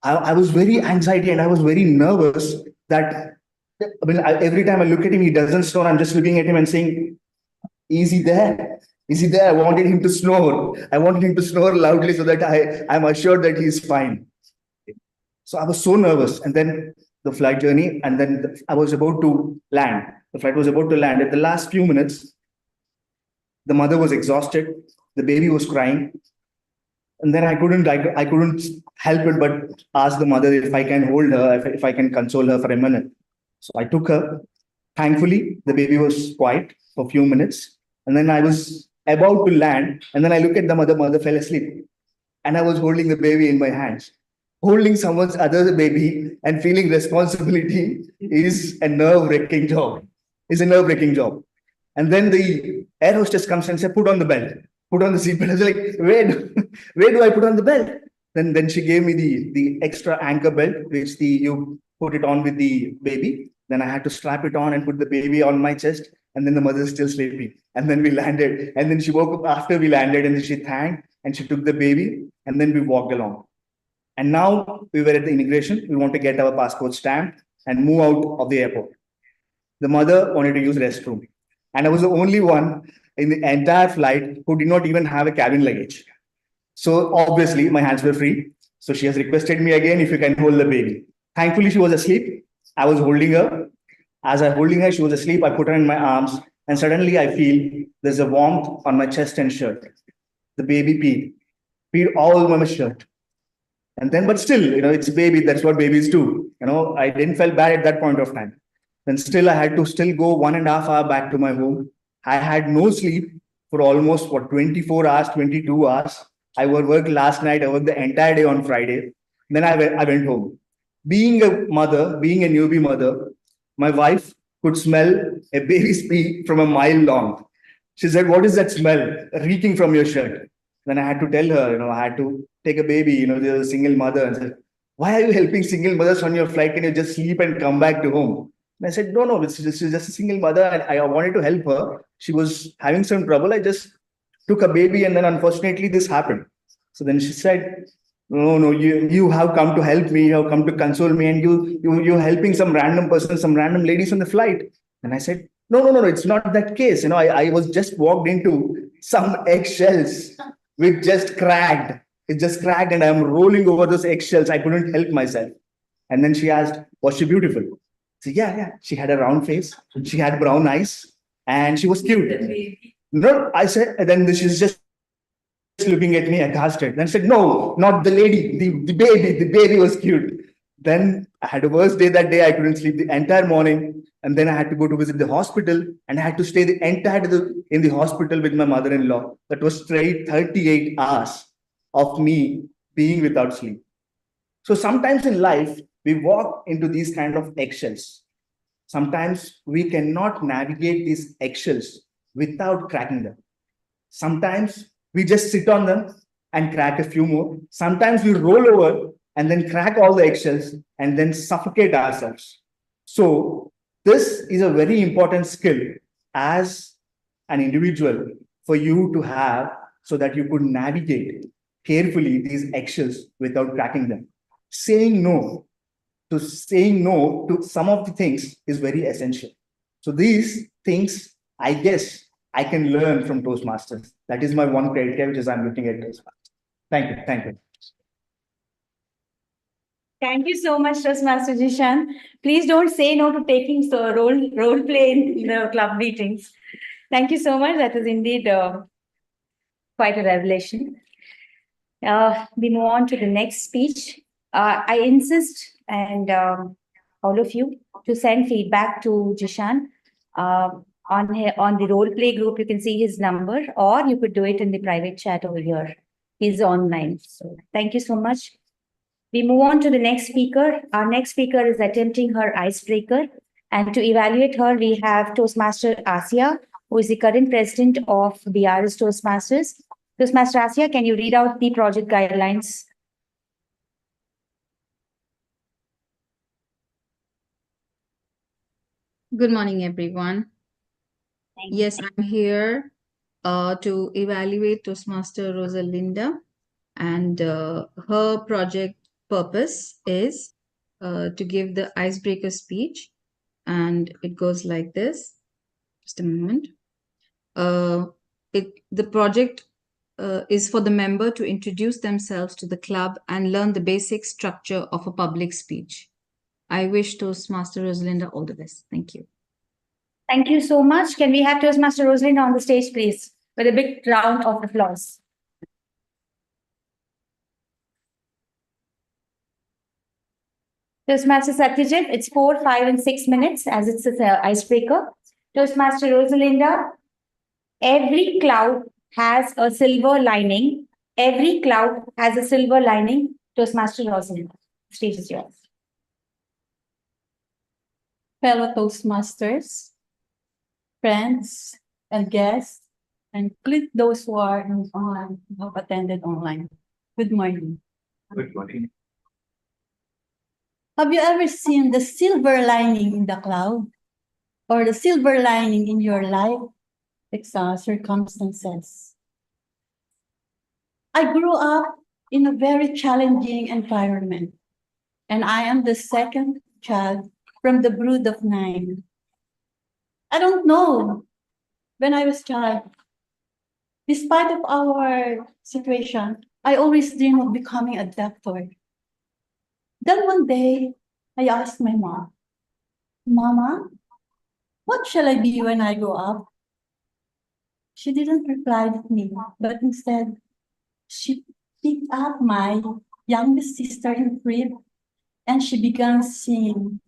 I was very anxiety and I was very nervous that every time I look at him, he doesn't snore. I'm just looking at him and saying, is he there? Is he there? I wanted him to snore. I wanted him to snore loudly so that I'm assured that he's fine. So I was so nervous. And then the flight journey, and then I was about to land. The flight was about to land. At the last few minutes, the mother was exhausted. The baby was crying. And then I couldn't help it but ask the mother if I can hold her, if I can console her for a minute. So I took her. Thankfully, the baby was quiet for a few minutes. And then I was about to land. And then I look at the mother fell asleep. And I was holding the baby in my hands. Holding someone's other baby and feeling responsibility is a nerve-wracking job. And then the air hostess comes and says, put on the belt. Put on the seatbelt. I was like, where do I put on the belt? Then she gave me the extra anchor belt, which you put it on with the baby. Then I had to strap it on and put the baby on my chest. And then the mother is still sleeping. And then we landed. And then she woke up after we landed and she thanked and she took the baby. And then we walked along. And now we were at the immigration. We want to get our passport stamped and move out of the airport. The mother wanted to use restroom. And I was the only one in the entire flight who did not even have a cabin luggage. So obviously my hands were free. So she has requested me again if you can hold the baby. Thankfully, she was asleep. I was holding her. As I was holding her, she was asleep. I put her in my arms. And suddenly I feel there's a warmth on my chest and shirt. The baby peed all over my shirt. And then, but still, it's a baby. That's what babies do. I didn't feel bad at that point of time. Then still, I had to still go 1.5 hours back to my home. I had no sleep for almost 24 hours, 22 hours. I worked last night. I worked the entire day on Friday. Then I went home. Being a newbie mother, my wife could smell a baby's pee from a mile long. She said, what is that smell reeking from your shirt? Then I had to tell her, I had to take a baby, there's a single mother, and said, why are you helping single mothers on your flight? Can you just sleep and come back to home? And I said, no, this is just a single mother. And I wanted to help her. She was having some trouble. I just took a baby and then unfortunately this happened. So then she said, no, you have come to help me. You have come to console me. And you're helping some random person, some random ladies on the flight. And I said, no, it's not that case. I was just walked into some eggshells which just cracked. It just cracked and I'm rolling over those eggshells. I couldn't help myself. And then she asked, was she beautiful? So yeah. She had a round face. She had brown eyes and she was cute. No, I said, and then she's just looking at me aghast. Then I said, no, not the lady, the baby. The baby was cute. Then I had a worse day that day. I couldn't sleep the entire morning. And then I had to go to visit the hospital and I had to stay the entire day in the hospital with my mother-in-law. That was straight 38 hours of me being without sleep. So sometimes in life, we walk into these kind of eggshells. Sometimes we cannot navigate these eggshells without cracking them. Sometimes we just sit on them and crack a few more. Sometimes we roll over and then crack all the eggshells and then suffocate ourselves. So this is a very important skill as an individual for you to have so that you could navigate carefully these eggshells without cracking them. Saying no to some of the things is very essential. So these things, I guess, I can learn from Toastmasters. That is my one criteria, which is I'm looking at Toastmasters. Thank you. Thank you. Thank you so much, Toastmaster Jishan. Please don't say no to taking role play in the club meetings. Thank you so much. That was indeed quite a revelation. We move on to the next speech. I insist and all of you to send feedback to Jishan on the role play group. You can see his number, or you could do it in the private chat over here. He's online. So thank you so much. We move on to the next speaker. Our next speaker is attempting her icebreaker. And to evaluate her, we have Toastmaster Asia, who is the current president of BRS Toastmasters. Toastmaster Asia, can you read out the project guidelines? Good morning, everyone. Yes, I'm here to evaluate Toastmaster Rosalinda, and her project purpose is to give the icebreaker speech, and it goes like this. Just a moment. The project is for the member to introduce themselves to the club and learn the basic structure of a public speech. I wish Toastmaster Rosalinda all the best. Thank you. Thank you so much. Can we have Toastmaster Rosalinda on the stage, please, with a big round of applause? Toastmaster Satyajit, it's 4, 5, and 6 minutes as it's an icebreaker. Toastmaster Rosalinda, every cloud has a silver lining. Every cloud has a silver lining. Toastmaster Rosalinda, the stage is yours. Fellow Toastmasters, friends, and guests, and include those who are who have attended online. Good morning. Good morning. Have you ever seen the silver lining in the cloud? Or the silver lining in your life circumstances? I grew up in a very challenging environment, and I am the second child from the brood of 9. I don't know when I was a child. Despite of our situation, I always dream of becoming a doctor. Then one day, I asked my mom, Mama, what shall I be when I grow up? She didn't reply to me, but instead, she picked up my youngest sister in crib and she began singing,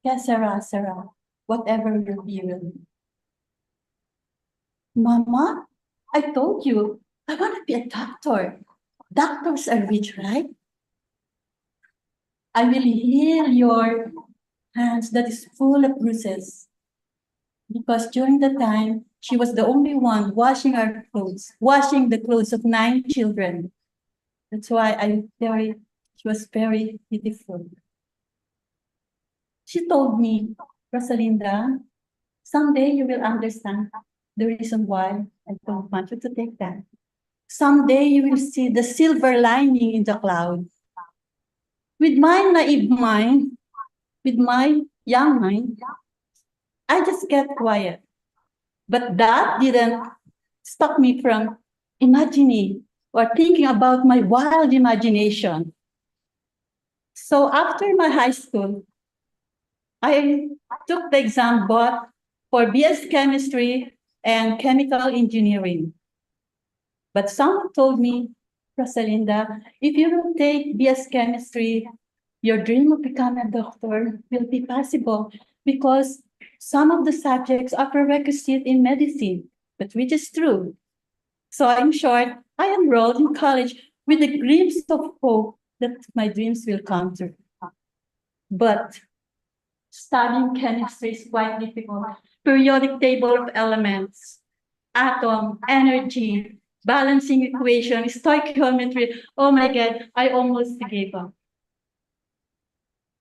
"Que sera, sera, whatever will be, will be." Mama, I told you, I want to be a doctor. Doctors are rich, right? I will heal your hands that is full of bruises. Because during the time, she was the only one washing our clothes, washing the clothes of 9 children. That's why she was very beautiful. She told me, Rosalinda, someday you will understand the reason why I don't want you to take that. Someday you will see the silver lining in the cloud. With my naive mind, with my young mind, I just kept quiet. But that didn't stop me from imagining or thinking about my wild imagination. So after my high school, I took the exam both for BS Chemistry and Chemical Engineering. But someone told me Rosalinda, if you will take BS Chemistry, your dream of becoming a doctor will be possible because some of the subjects are prerequisite in medicine, but which is true. So in short, I enrolled in college with a glimpse of hope that my dreams will come true. But studying chemistry is quite difficult. Periodic table of elements, atom, energy, balancing equation, stoichiometry. Oh my God, I almost gave up.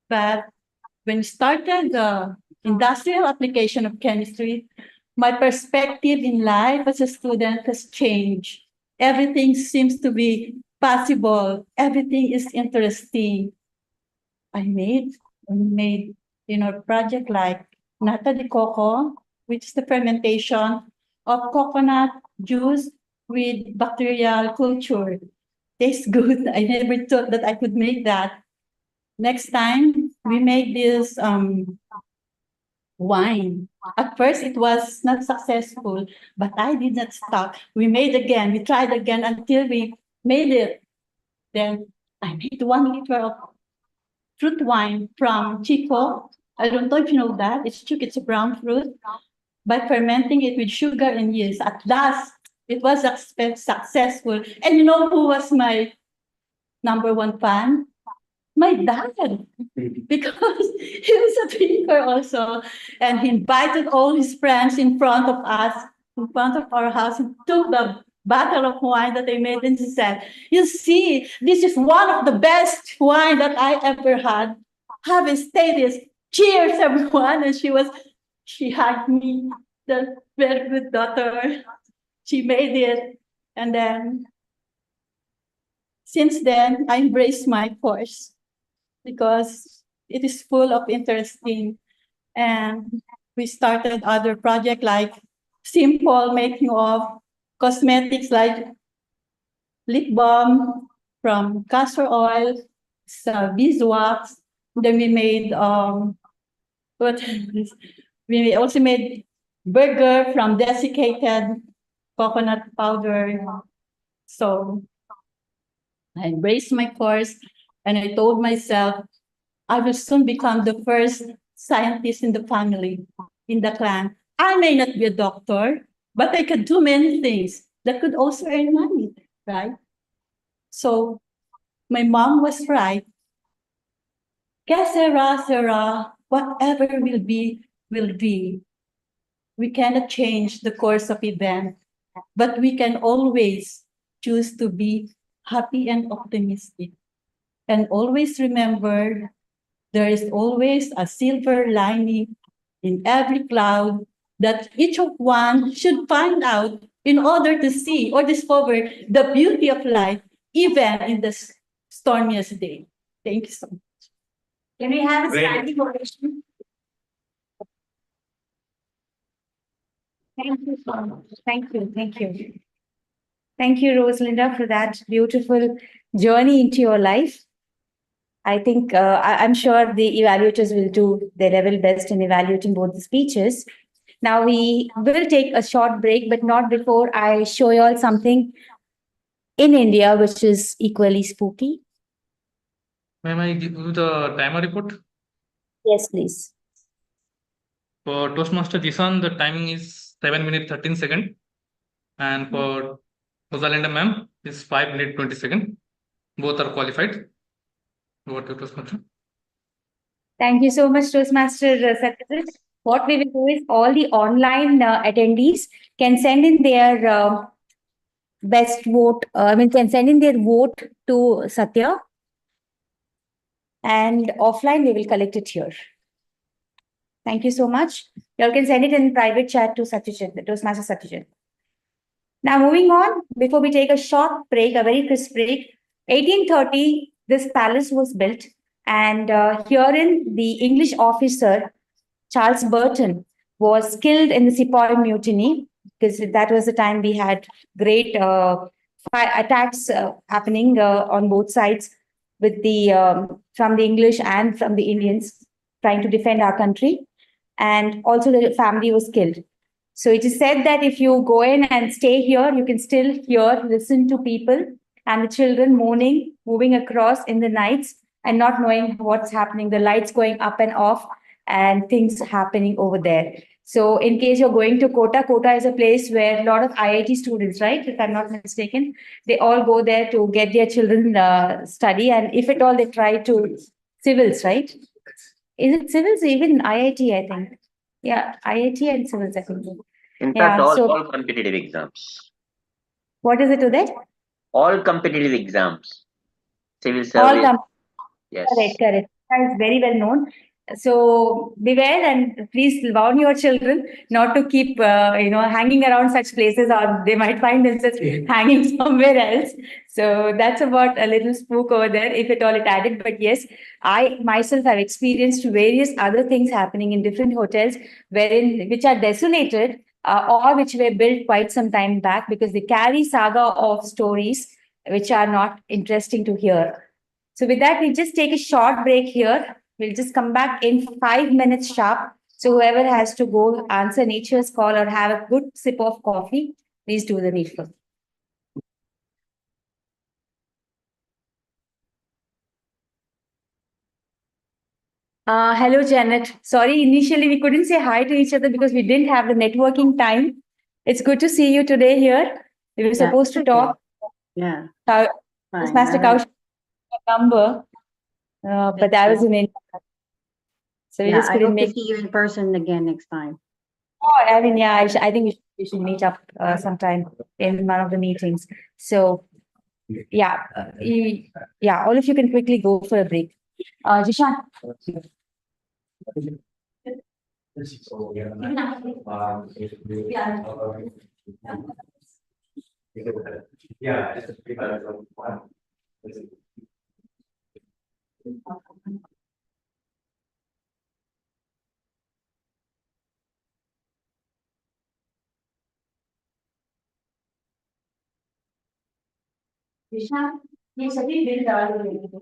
But when we started the industrial application of chemistry, my perspective in life as a student has changed. Everything seems to be possible. Everything is interesting. We made, project like nata de coco, which is the fermentation of coconut juice with bacterial culture. Tastes good. I never thought that I could make that. Next time, we made this wine. At first, it was not successful, but I did not stop. We made again. We tried again until we made it. Then I made 1 liter of fruit wine from Chico. I don't know if you know that. It's a brown fruit. By fermenting it with sugar and yeast, at last, it was successful. And you know who was my #1 fan? My dad, because he was a drinker also, and he invited all his friends in front of us, in front of our house, and took the bottle of wine that I made, and he said, "You see, this is one of the best wine that I ever had. Have a status. Cheers, everyone!" And she hugged me, the very good daughter. She made it, and then since then I embraced my course, because it is full of interesting. And we started other projects like simple making of cosmetics like lip balm from castor oil, beeswax. Then we made we also made burger from desiccated coconut powder. So I embraced my course and I told myself, I will soon become the first scientist in the family, in the clan. I may not be a doctor, but I could do many things that could also earn money, right? So my mom was right. Que sera, sera, whatever will be, will be. We cannot change the course of events, but we can always choose to be happy and optimistic. And always remember, there is always a silver lining in every cloud that each of one should find out in order to see or discover the beauty of life, even in the stormiest day. Thank you so much. Can we have a standing ovation? Thank you so much. Thank you. Thank you. Thank you, Rosalinda, for that beautiful journey into your life. I think I'm sure the evaluators will do their level best in evaluating both the speeches. Now we will take a short break, but not before I show you all something in India, which is equally spooky. May I give you the timer report? Yes, please. For Toastmaster Jisan, the timing is 7 minutes 13 seconds. And for Rosalinda ma'am, is 5 minutes 20 seconds. Both are qualified. Over to Toastmaster. Thank you so much, Toastmaster Satyajit. What we will do is all the online attendees can send in their best vote. Can send in their vote to Satya. And offline, we will collect it here. Thank you so much. You all can send it in private chat to Satyajit, Toastmaster Satyajit. Now, moving on, before we take a short break, a very crisp break, 1830, this palace was built. And herein, the English officer, Charles Burton, was killed in the Sepoy Mutiny, because that was the time we had great attacks happening on both sides with the from the English and from the Indians trying to defend our country. And also the family was killed. So it is said that if you go in and stay here, you can still hear, listen to people and the children moaning, moving across in the nights and not knowing what's happening, the lights going up and off and things happening over there. So in case you're going to Kota, Kota is a place where a lot of IIT students, right, if I'm not mistaken, they all go there to get their children study, and if at all they try to civils, right? Is it civils? Even IIT, I think. Yeah, IIT and civils, I think. In fact, Yeah, all competitive exams. What is it to that? All competitive exams. Civil All service. come. Yes. Correct. That is very well known. So beware and please warn your children not to keep, hanging around such places, or they might find themselves hanging somewhere else. So that's about a little spook over there, if at all it added. But yes, I myself have experienced various other things happening in different hotels, which are desolated or which were built quite some time back, because they carry saga of stories which are not interesting to hear. So with that, we'll just take a short break here. We'll just come back in 5 minutes sharp. So whoever has to go answer nature's call or have a good sip of coffee, please do the needful. Hello, Janet. Sorry, initially we couldn't say hi to each other because we didn't have the networking time. It's good to see you today here. We were supposed to talk. Yeah. Fine. Master Kaushik number, but I was in India. So we just I couldn't hope to make. see you in person again next time. Oh, I mean, yeah, I think we should meet up sometime in one of the meetings. So, yeah, all of you can quickly go for a break. Jishan. Jishan, ये सभी bill डाल दो।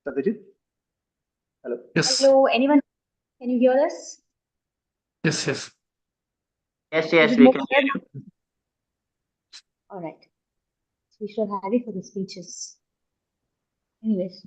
Satyajit? Hello. Yes. Hello, anyone? Can you hear us? Yes. Yes. Yes, Is yes, it we more can clear hear now? you. All right. So we should have it for the speeches. Anyways.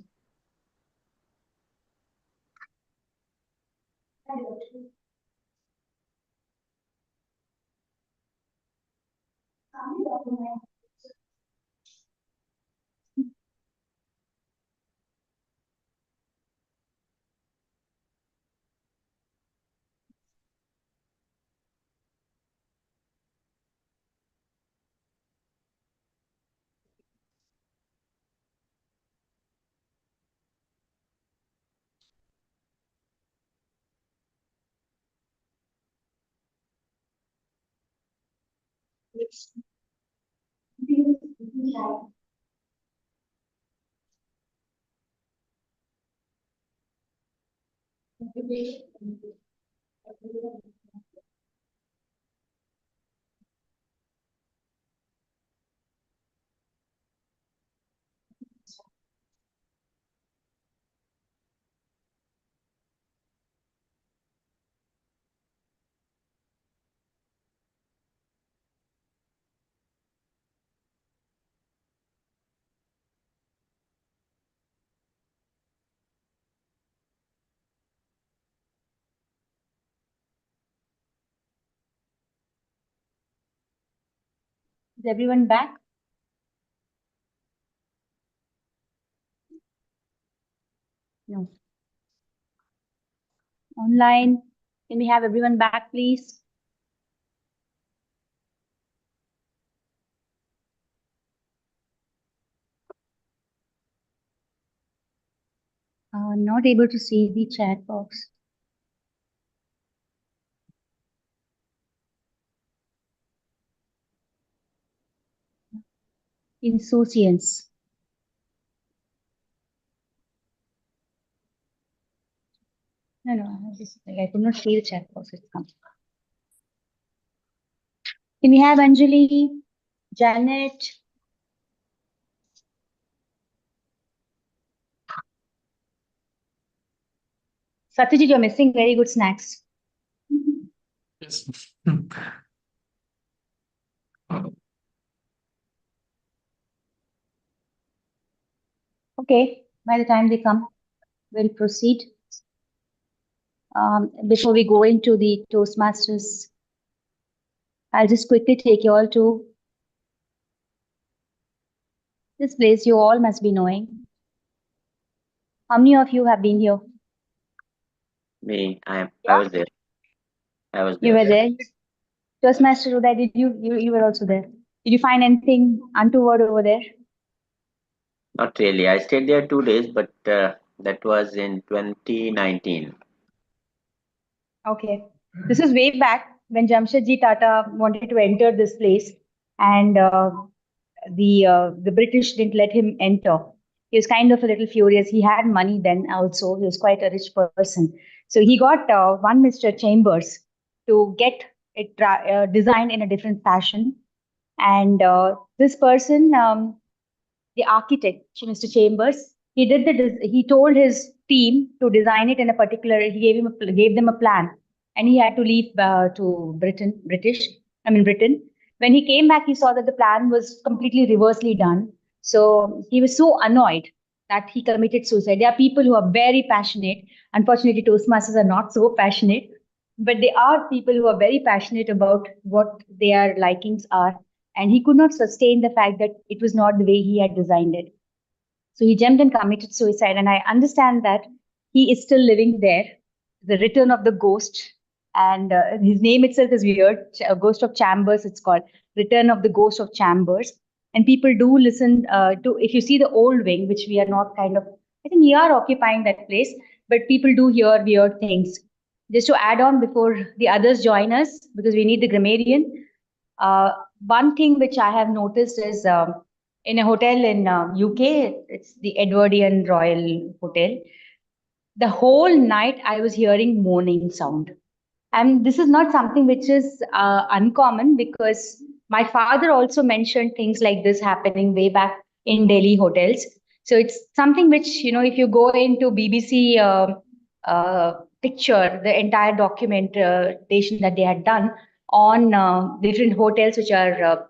Is everyone back? No. Online. Can we have everyone back, please? Not able to see the chat box. Insouciance. No, I could not see the chat box. It's come. Can we have Anjali, Janet? Satyajit, you're missing very good snacks. Yes. Okay, by the time they come, we'll proceed. Before we go into the Toastmasters, I'll just quickly take you all to this place you all must be knowing. How many of you have been here? Me, I was there. I was You there. were there? Toastmaster Uday, did you were also there? Did you find anything untoward over there? Not really. I stayed there 2 days, but that was in 2019. Okay. This is way back when Jamshedji Tata wanted to enter this place, and the British didn't let him enter. He was kind of a little furious. He had money then also. He was quite a rich person. So he got one Mr. Chambers to get it designed in a different fashion. And this person, the architect, Mr. Chambers, he told his team to design it in a particular. Gave them a plan, and he had to leave to Britain. When he came back, he saw that the plan was completely reversely done. So he was so annoyed that he committed suicide. There are people who are very passionate. Unfortunately, Toastmasters are not so passionate, but there are people who are very passionate about what their likings are. And he could not sustain the fact that it was not the way he had designed it. So he jumped and committed suicide. And I understand that he is still living there, the return of the ghost. And his name itself is weird, Ghost of Chambers, it's called Return of the Ghost of Chambers. And people do listen to, if you see the old wing, which we are not kind of, I think we are occupying that place, but people do hear weird things. Just to add on before the others join us, because we need the grammarian. One thing which I have noticed is in a hotel in UK, it's the Edwardian Royal Hotel. The whole night I was hearing moaning sound. And this is not something which is uncommon, because My father also mentioned things like this happening way back in Delhi hotels. So it's something which, if you go into BBC picture, the entire documentation that they had done on different hotels which are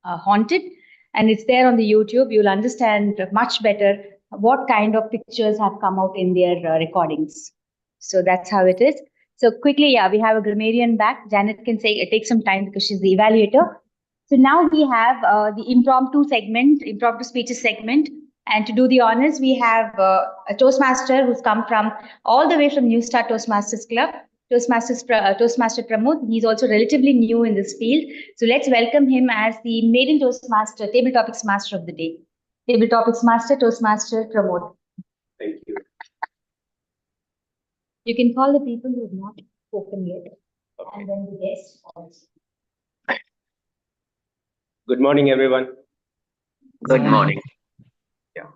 haunted, and it's there on the YouTube, you'll understand much better what kind of pictures have come out in their recordings. So that's how it is. So quickly, yeah, we have a grammarian back. Janet can say it takes some time because she's the evaluator. So now we have the impromptu speeches segment. And to do the honors, we have a Toastmaster who's come from all the way from New Start Toastmasters Club, Toastmaster Pramod. He's also relatively new in this field. So let's welcome him as the maiden Toastmaster, Table Topics Master of the day. Table Topics Master, Toastmaster Pramod. Thank you. You can call the people who have not spoken yet, and then the guests also. Good morning, everyone. Good morning. Yeah.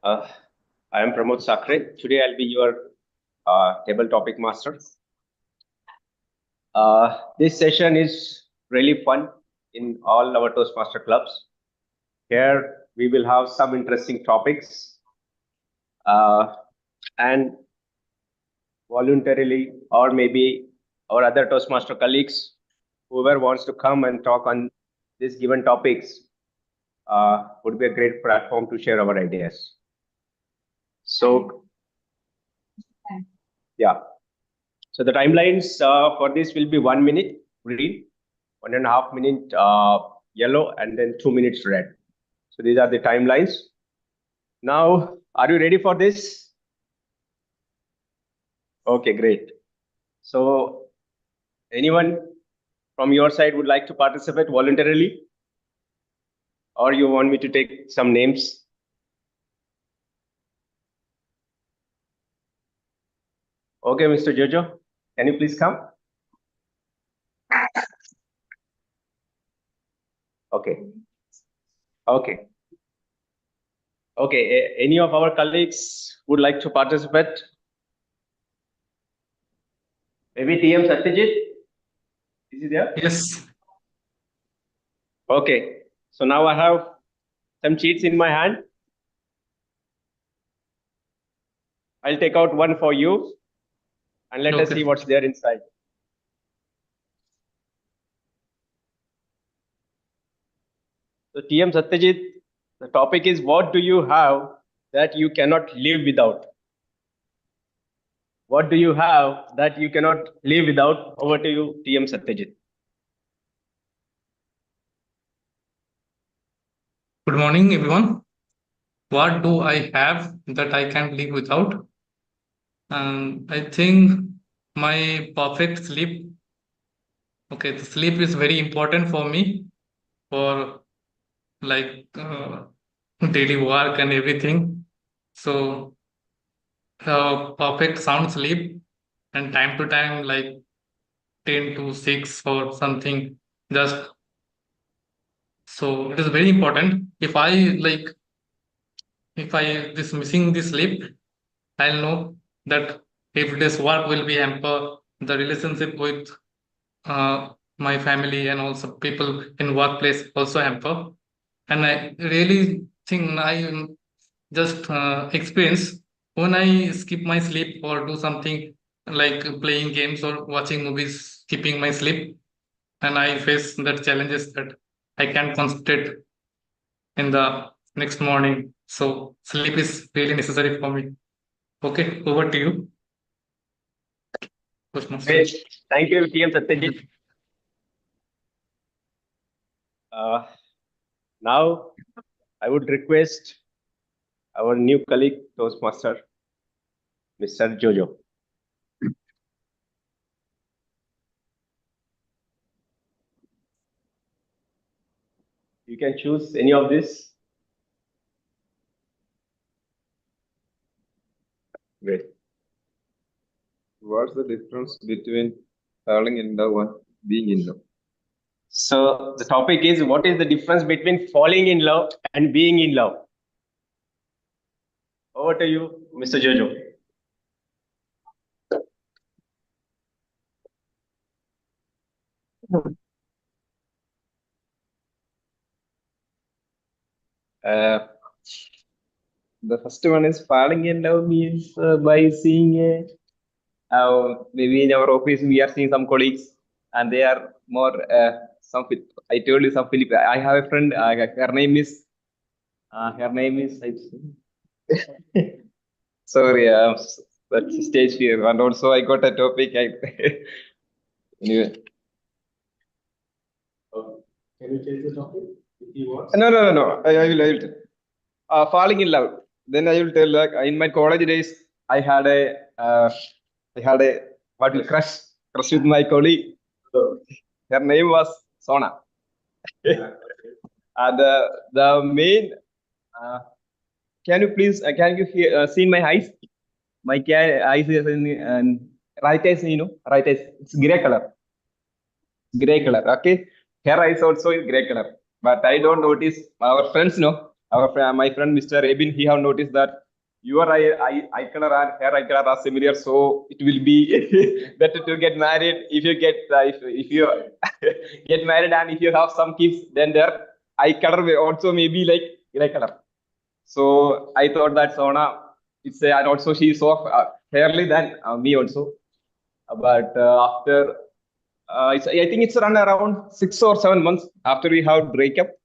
I am Pramod Sakre. Today I'll be your table topic master. This session is really fun in all our Toastmaster clubs. Here we will have some interesting topics, and voluntarily, or maybe our other Toastmaster colleagues, whoever wants to come and talk on these given topics, would be a great platform to share our ideas. So, yeah. So the timelines for this will be 1 minute green, 1.5 minute yellow, and then 2 minutes red. So these are the timelines. Now, are you ready for this? Okay, great. So anyone from your side would like to participate voluntarily? Or you want me to take some names? Okay, Mr. Jojo, can you please come? Okay. Okay. Okay, any of our colleagues would like to participate? Maybe TM Satyajit? Is he there? Yes. Okay, so now I have some cheats in my hand. I'll take out one for you and let us see what's there inside. So TM Satyajit, the topic is, what do you have that you cannot live without? What do you have that you cannot live without? Over to you, TM Satyajit. Good morning, everyone. What do I have that I can't live without? I think my perfect sleep. Okay, the sleep is very important for me for like daily work and everything. So perfect sound sleep and time to time like 10 to 6 or something, just so it is very important. If I this missing this sleep, I'll know that everyday's work will be hamper, the relationship with my family and also people in workplace also hamper. And I really think I just experience when I skip my sleep or do something like playing games or watching movies, skipping my sleep, and I face that challenges that I can't concentrate in the next morning. So sleep is really necessary for me. Okay, over to you. Great. Thank you, TM Satyajit. Now, I would request our new colleague, Toastmaster, Mr. Jojo. You can choose any of this. Great. What's the difference between falling in love and being in love? So the topic is, what is the difference between falling in love and being in love? Over to you, Mr. Jojo. The first one is falling in love means by seeing maybe in our office we are seeing some colleagues and they are more I told you some Philip. I have a friend. Her name is sorry. That's stage fear. And also I got a topic. Anyway. Can you change the topic if you want? No. I will tell. Falling in love. Then I will tell, like, in my college days, I had a what will crush with my colleague. Her name was Sona. The main. Can you please? Can you see my eyes? My eyes is in right eyes. Right eyes. It's gray color. Gray color. Okay. Her eyes also is gray color. But I don't notice. Our friends know. My friend Mr. Abin, he have noticed that your eye color and her eye color are similar, so it will be better to get married. If you get if you get married and if you have some kids, then their eye color will also maybe like gray color. So I thought that Sona, and also she is so fairly than me also. But after I think it's around 6 or 7 months after we have breakup.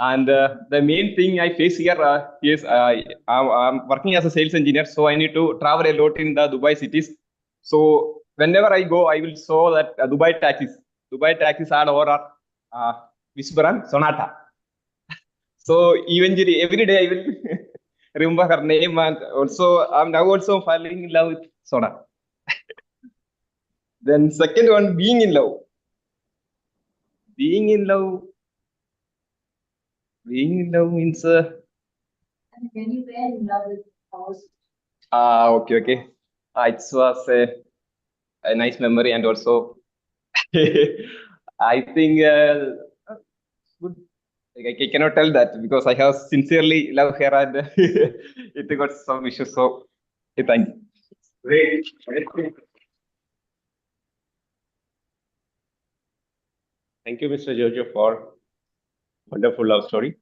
And the main thing I face here is I'm working as a sales engineer, so I need to travel a lot in the Dubai cities. So whenever I go, I will show that Dubai taxis are over Whisper and Sonata. So eventually every day I will remember her name, and also I'm now also falling in love with Sona. Then second one, being in love. Being in love means. Can you wear in love with house? Okay. It was a nice memory, and also I think good. I cannot tell that because I have sincerely love her and it got some issues. So thank you. Great. Thank you, Mr. Jojo, for wonderful love story.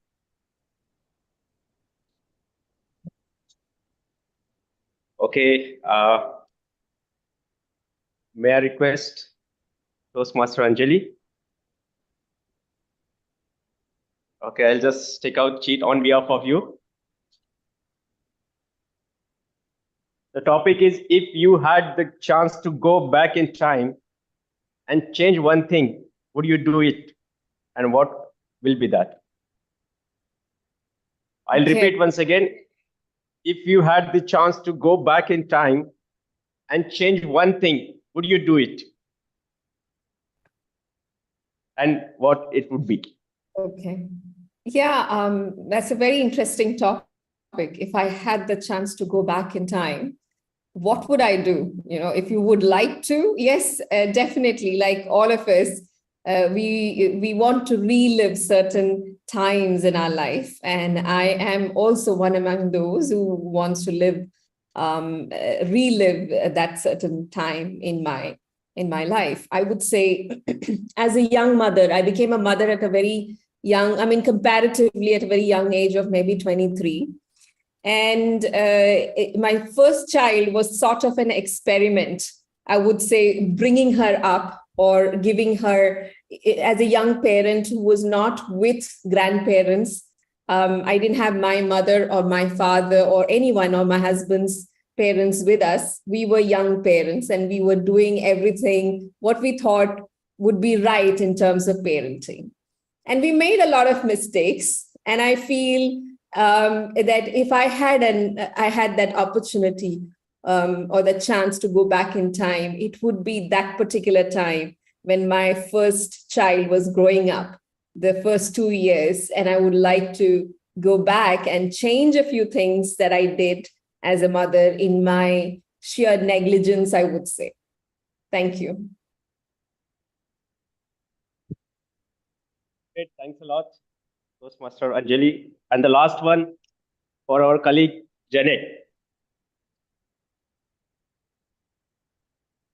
Okay. May I request Toastmaster Anjali? Okay, I'll just take out cheat on behalf of you. The topic is, if you had the chance to go back in time and change one thing, would you do it? And what will be that? I'll repeat once again. If you had the chance to go back in time and change one thing, would you do it? And what it would be? Okay. Yeah, that's a very interesting topic. If I had the chance to go back in time, what would I do? If you would like to, yes, definitely. Like all of us, we want to relive certain times in our life, and I am also one among those who wants to relive that certain time in my life. I would say, as a young mother, I became a mother at a very young, comparatively at a very young age of maybe 23. And my first child was sort of an experiment, I would say, bringing her up or giving her, as a young parent who was not with grandparents. I didn't have my mother or my father or anyone or my husband's parents with us. We were young parents and we were doing everything what we thought would be right in terms of parenting. And we made a lot of mistakes. And I feel that if I had that opportunity or the chance to go back in time, it would be that particular time when my first child was growing up, the first 2 years. And I would like to go back and change a few things that I did as a mother in my sheer negligence, I would say. Thank you. Great, thanks a lot, Toastmaster Anjali. And the last one for our colleague, Janet.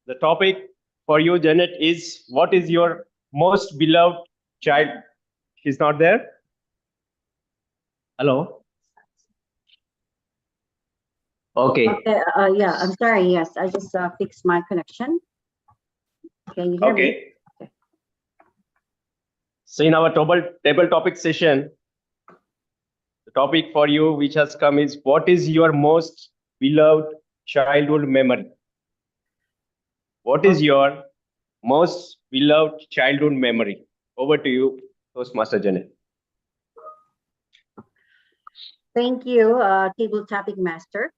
The topic for you, Janet, is, what is your most beloved child? She's not there? Hello. Okay. Okay, yeah, I'm sorry. Yes, I just fixed my connection. Can you hear me? Okay. So in our table topic session, the topic for you which has come is, what is your most beloved childhood memory? What is your most beloved childhood memory? Over to you, Toastmaster Janet. Thank you, table topic master.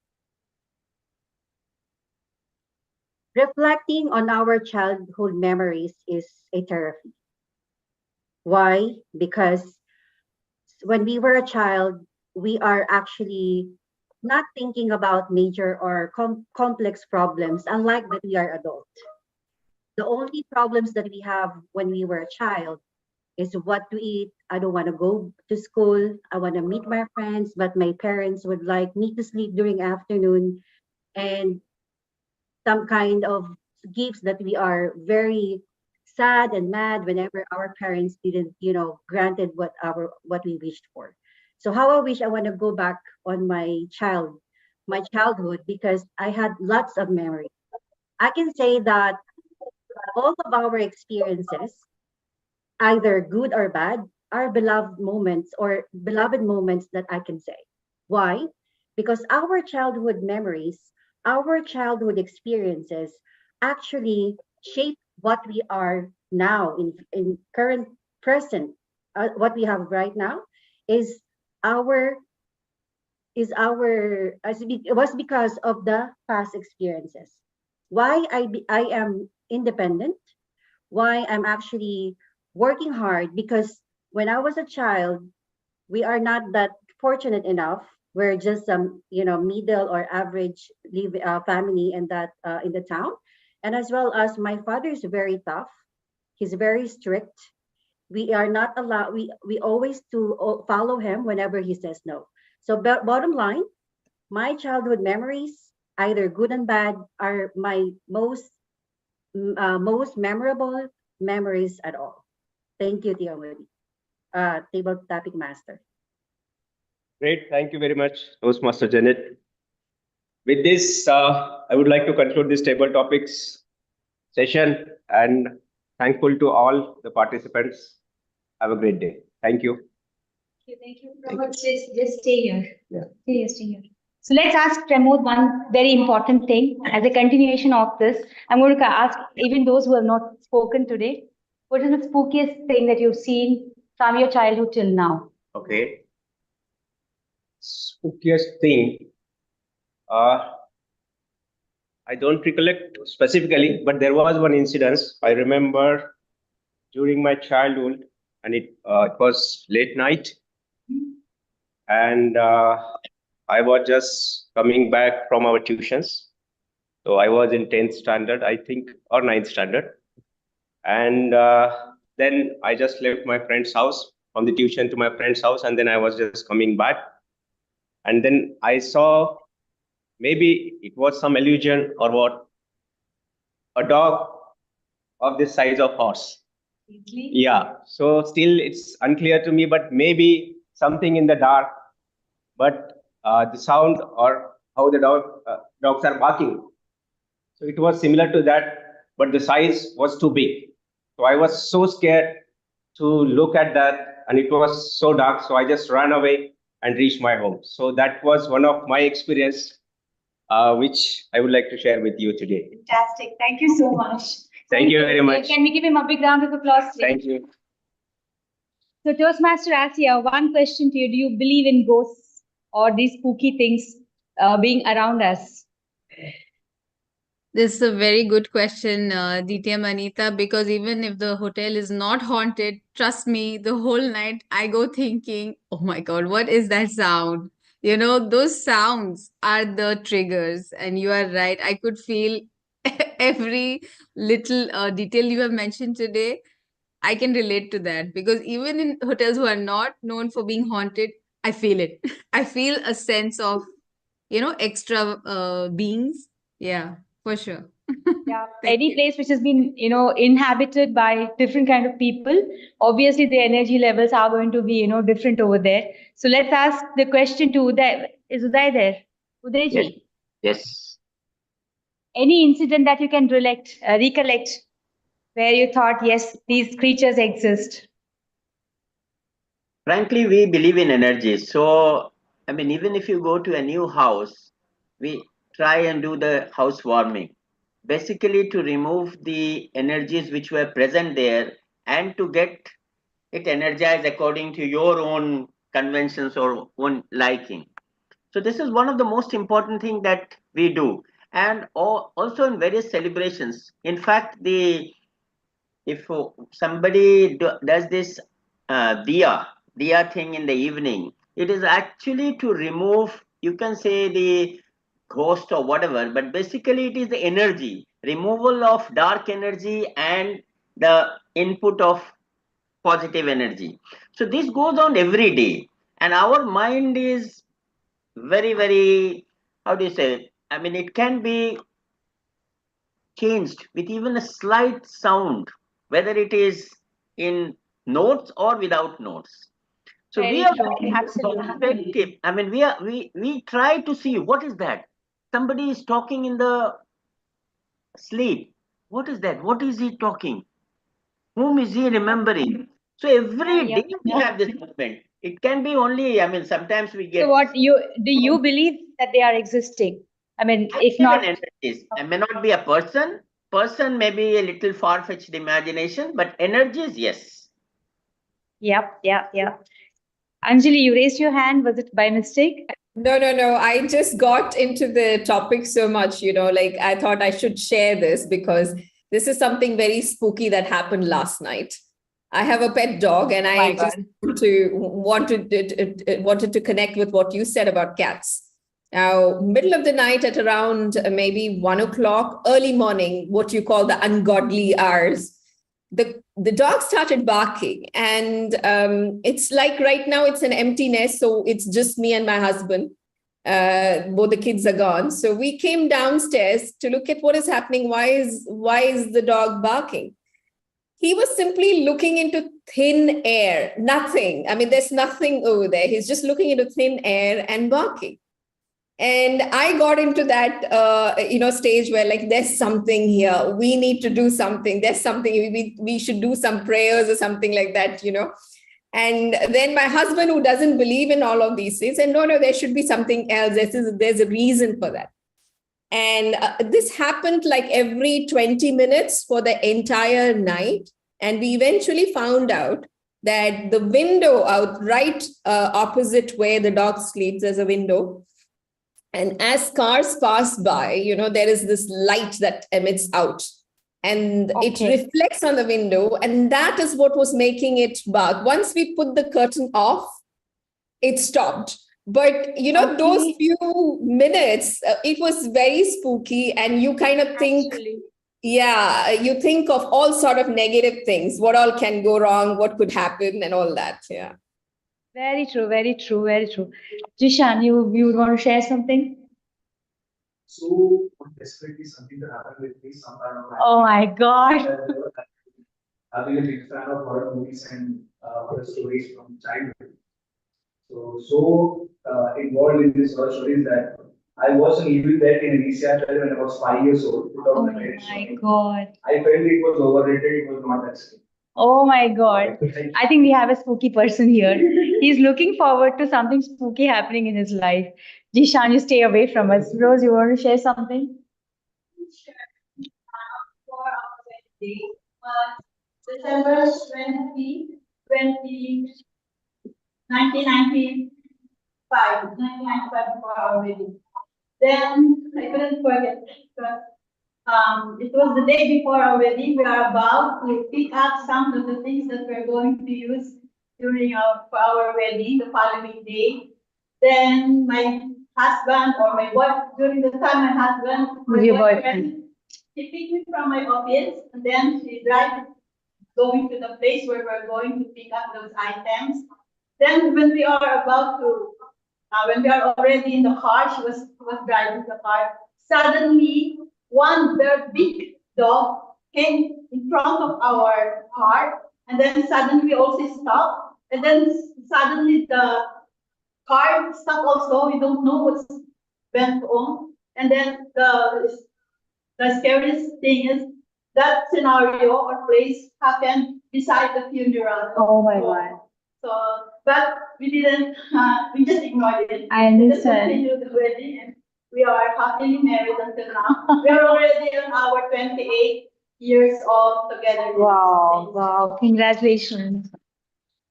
Reflecting on our childhood memories is a therapy. Why? Because when we were a child, we are actually not thinking about major or complex problems, unlike that we are adult. The only problems that we have when we were a child is what to eat. I don't want to go to school. I want to meet my friends, but my parents would like me to sleep during afternoon, and some kind of gifts that we are very sad and mad whenever our parents didn't, granted what we wished for. So how I wish I want to go back on my childhood, because I had lots of memories. I can say that all of our experiences, either good or bad, are beloved moments that I can say. Why? Because our childhood memories, our childhood experiences actually shape what we are now in current present. What we have right now is our it was because of the past experiences. Why I am independent, why I'm actually working hard, because when I was a child, we are not that fortunate enough. We're just some, middle or average family in the town, and as well as my father is very tough. He's very strict. We are not allowed. We always to follow him whenever he says no. So, bottom line, my childhood memories, either good and bad, are my most memorable memories at all. Thank you, table topic master. Great. Thank you very much, Toastmaster Janet. With this, I would like to conclude this table topics session, and thankful to all the participants. Have a great day. Thank you. Thank you. Just stay here. Yeah. Stay here. So let's ask Pramod one very important thing. As a continuation of this, I'm going to ask even those who have not spoken today, what is the spookiest thing that you've seen from your childhood till now? Okay. Spookiest thing. I don't recollect specifically, but there was one incident I remember during my childhood, and it was late night, and I was just coming back from our tuitions. So I was in 10th standard, I think, or 9th standard. And then I just left my friend's house, from the tuition to my friend's house, and then I was just coming back. And then I saw, maybe it was some illusion or what, a dog of the size of horse. Yeah, so still it's unclear to me, but maybe something in the dark, but the sound or how the dogs are barking. So it was similar to that, but the size was too big. So I was so scared to look at that, and it was so dark. So I just ran away and reached my home. So that was one of my experience, which I would like to share with you today. Fantastic. Thank you so much. Thank you very much. Can we give him a big round of applause? Thank you. So Toastmaster Asia, one question to you. Do you believe in ghosts or these spooky things being around us? This is a very good question, DTM Anita, because even if the hotel is not haunted, trust me, the whole night I go thinking, oh my God, what is that sound? Those sounds are the triggers. And you are right. I could feel every little detail you have mentioned today. I can relate to that, because even in hotels who are not known for being haunted, I feel it. I feel a sense of, extra beings. Yeah, for sure. Yeah, any place which has been, inhabited by different kind of people, obviously the energy levels are going to be, different over there. So let's ask the question to Uday. Is Uday there? Yes. Udayji, Yes. any incident that you can recollect where you thought, yes, these creatures exist? Frankly, we believe in energy. So, I mean, even if you go to a new house, we try and do the housewarming, basically to remove the energies which were present there and to get it energized according to your own conventions or own liking. So this is one of the most important thing that we do, and also in various celebrations. In fact, the if somebody does this diya thing in the evening, it is actually to remove, you can say, the ghost or whatever, but basically it is the energy removal of dark energy and the input of positive energy. So this goes on every day, and our mind is very, very, how do you say, I mean, it can be changed with even a slight sound, whether it is in notes or without notes. So we Very are true. very Absolutely. effective. I mean, we try to see what is that. Somebody is talking in the sleep. What is that? What is he talking? Whom is he remembering? So every Yeah, day we have this movement. It can be only, I mean, sometimes we So get what you believe that they are existing? I mean, if even not, energies. It may not be a person. Person may be a little far-fetched imagination, but energies, yes. yep, yeah, yeah. Anjali, you raised your hand. Was it by mistake? No, no, no. I just got into the topic so much, like I thought I should share this because this is something very spooky that happened last night. I have a pet dog, and I just wanted to connect with what you said about cats. Now, middle of the night at around maybe 1 o'clock, early morning, what you call the ungodly hours, the dog started barking, and it's like right now it's an empty nest, so it's just me and my husband. Both the kids are gone, so we came downstairs to look at what is happening. Why is the dog barking? He was simply looking into thin air. Nothing. I mean, there's nothing over there. He's just looking into thin air and barking. And I got into that stage where, like, there's something here, we need to do something, there's something, we should do some prayers or something like that. And then my husband, who doesn't believe in all of these things, said, no, there should be something else, there's a reason for that. And this happened like every 20 minutes for the entire night. And we eventually found out that the window out right opposite where the dog sleeps, there's a window. And as cars pass by, there is this light that emits out, and it reflects on the window. And that is what was making it bark. Once we put the curtain off, it stopped. But, those few minutes, it was very spooky. And you kind of think, you think of all sort of negative things. What all can go wrong? What could happen and all that. Yeah. Very true, very true, very true. Jishan, you would want to share something? So, desperately something that happened with me sometime. Oh my God. I've been a big fan of horror movies and horror stories from childhood. So involved in these horror stories that I was an evil pet in an ECR child when I was 5 years old. Oh my God. I felt it was overrated. It was not that scary. Oh my God. I think we have a spooky person here. He's looking forward to something spooky happening in his life. Jishan, you stay away from us. Rose, you want to share something? December 1995 for our wedding. Then I couldn't forget because it was the day before our wedding. We are about to pick up some of the things that we're going to use during our wedding the following day. Then my husband or my boy, during the time my husband, my boyfriend, he picked me from my office, and then she drive going to the place where we're going to pick up those items. Then when we are about to, when we are already in the car, she was driving the car. Suddenly, one very big dog came in front of our car, and then suddenly we also stopped, and then suddenly the car stopped also. We don't know what's went on, and then the scariest thing is that scenario or place happened beside the funeral. Oh my God. So, but we didn't, we just ignored it. I We just understand. continued the wedding, and we are happily married until now. We are already on our 28 years of together. Wow, wow. Congratulations.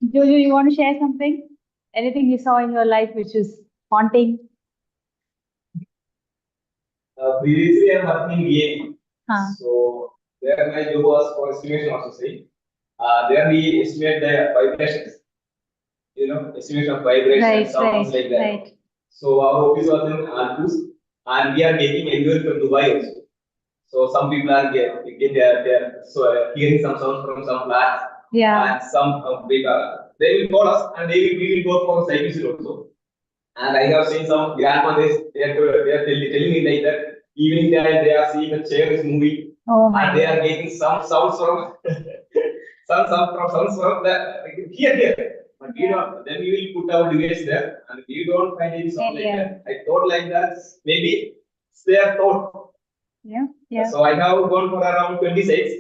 Jojo, you want to share something? Anything you saw in your life which is haunting? Previously, I'm working in VA. Huh. So there my job was for estimation associate. There we estimate the vibrations. Estimation of vibrations, sounds like that. Right. So our office was in Alpus, and we are getting enquiry from Dubai also. So some people are hearing some sounds from some flats. Yeah. And some people, they will call us, and we will go for site visit also. And I have seen some grandmothers, they are telling me like that evening time they are seeing a chair is moving, Oh my and they God. are getting some sounds from sounds from the here. But we don't. Then we will put our device there, and we don't find any sound like that. I thought like that maybe it's their thought. Yeah. So I have gone for around 20 sites,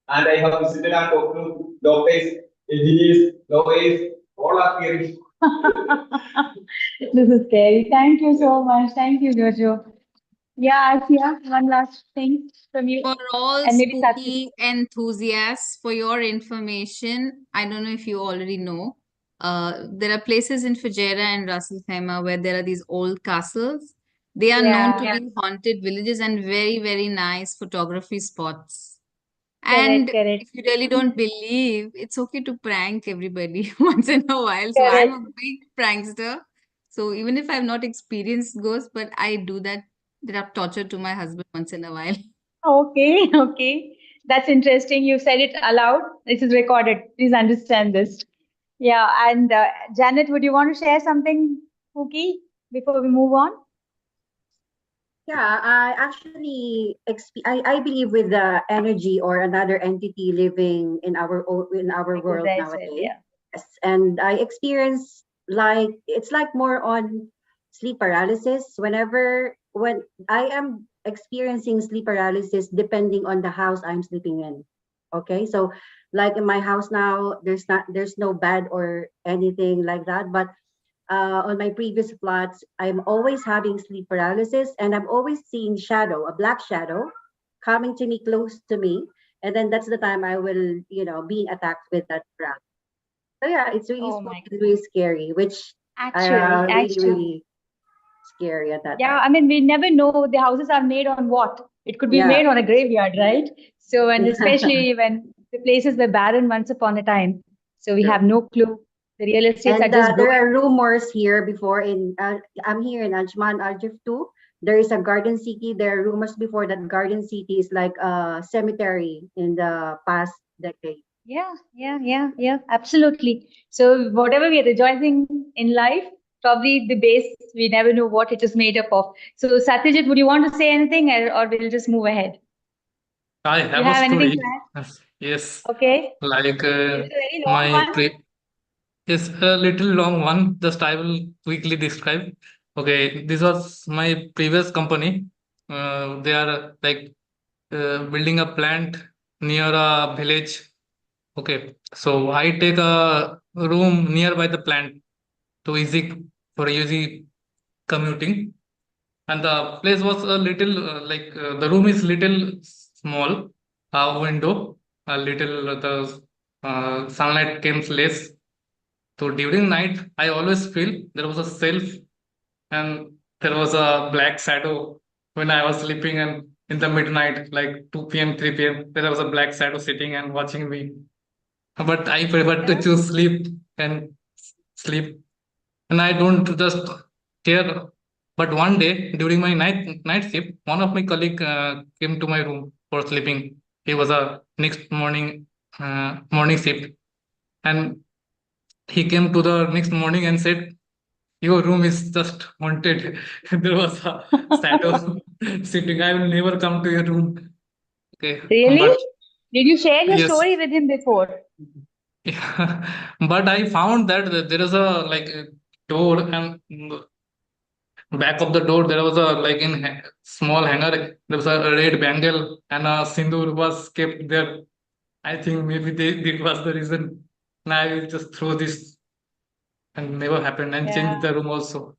and I have visited and talked to doctors, engineers, lawyers, all are hearing. This is scary. Thank you so much. Thank you, Jojo. Yeah, Asiya, one last thing from you. For all And maybe Satyajit. spooky enthusiasts, for your information, I don't know if you already know, there are places in Fujairah and Ras Al Khaimah where there are these old castles. They are known to be haunted villages and very, very nice photography spots. And Correct. if you really don't believe, it's okay to prank everybody once in a while. So I'm a big prankster. So even if I've not experienced ghosts, but I do that torture to my husband once in a while. Okay. That's interesting. You said it aloud. This is recorded. Please understand this. Yeah, and Janet, would you want to share something spooky before we move on? Yeah, I actually I believe with the energy or another entity living in our world nowadays. Yes, and I experience like it's like more on sleep paralysis when I am experiencing sleep paralysis depending on the house I'm sleeping in. Okay, so like in my house now, there's no bed or anything like that, but on my previous flats, I'm always having sleep paralysis, and I'm always seeing a black shadow, coming to me, close to me, and then that's the time I will, being attacked with that trap. So yeah, it's really spooky, it's really scary, which really scary at that time. I mean, we never know the houses are made on what. It could be made on a graveyard, right? So, and especially when the places were barren once upon a time. So we have no clue. The real estates are just there are rumors here before I'm here in Ajman, Aljif too. There is a garden city. There are rumors before that garden city is like a cemetery in the past decade. Yeah, absolutely. So whatever we are rejoicing in life, probably the base, we never know what it is made up of. So Satyajit, would you want to say anything or we'll just move ahead? I You have have a anything story. planned? Yes. Okay. Like Is it a very long my one? pre Yes, a little long one. Just I will quickly describe. Okay, this was my previous company. They are like building a plant near a village. Okay, so I take a room nearby the plant to easy commuting. And the place was a little the room is little small, window, a little the sunlight comes less. So during night, I always feel there was a self and there was a black shadow when I was sleeping, and in the midnight, like 2 p.m., 3 p.m., there was a black shadow sitting and watching me. But I prefer to choose and sleep, and I don't just care. But one day during my night shift, one of my colleague came to my room for sleeping. He was a next morning shift, and he came to the next morning and said, your room is just haunted. There was a shadow sitting. I will never come to your room. Okay, Really? but Did you share your yes, story with him before? but I found that there is a like a door, and back of the door there was a like in small hanger. There was a red bangle and a sindoor was kept there. I think maybe that was the reason. Now I will just throw this and never happened and change the room also.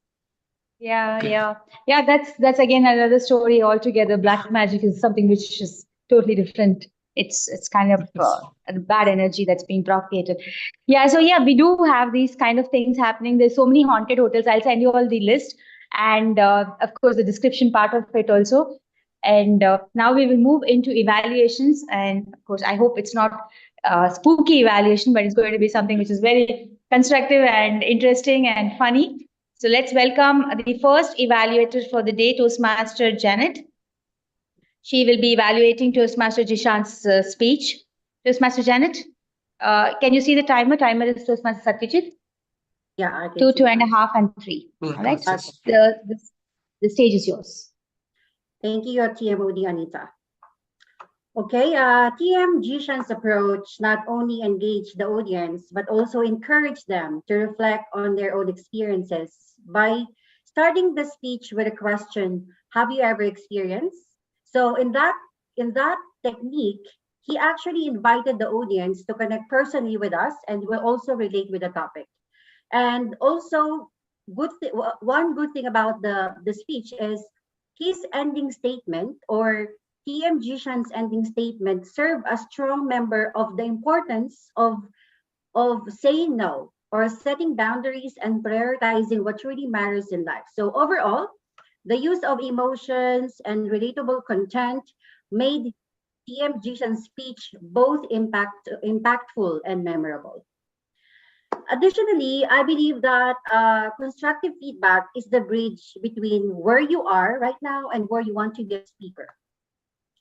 Yeah, Okay. yeah. That's again another story altogether. Black magic is something which is totally different. It's kind of Yes. a bad energy that's being propagated. Yeah, so yeah, we do have these kind of things happening. There's so many haunted hotels. I'll send you all the list and of course the description part of it also. And now we will move into evaluations. And of course, I hope it's not spooky evaluation, but it's going to be something which is very constructive and interesting and funny. So let's welcome the first evaluator for the day, Toastmaster Janet. She will be evaluating Toastmaster Jishant's speech. Toastmaster Janet, can you see the timer? Timer is Toastmaster Satyajit. Yeah, I can 2, see 2.5, and 3. All right. Okay. The stage is yours. Thank you, TMOD Anita. Okay, TM Jishan's approach not only engaged the audience, but also encouraged them to reflect on their own experiences by starting the speech with a question, have you ever experienced? So in that technique, he actually invited the audience to connect personally with us and will also relate with the topic. And also, one good thing about the speech is his ending statement, or TM Jishan's ending statement, serve a strong member of the importance of saying no or setting boundaries and prioritizing what truly matters in life. So overall, the use of emotions and relatable content made TM Jishan's speech both impactful and memorable. Additionally, I believe that constructive feedback is the bridge between where you are right now and where you want to be a speaker.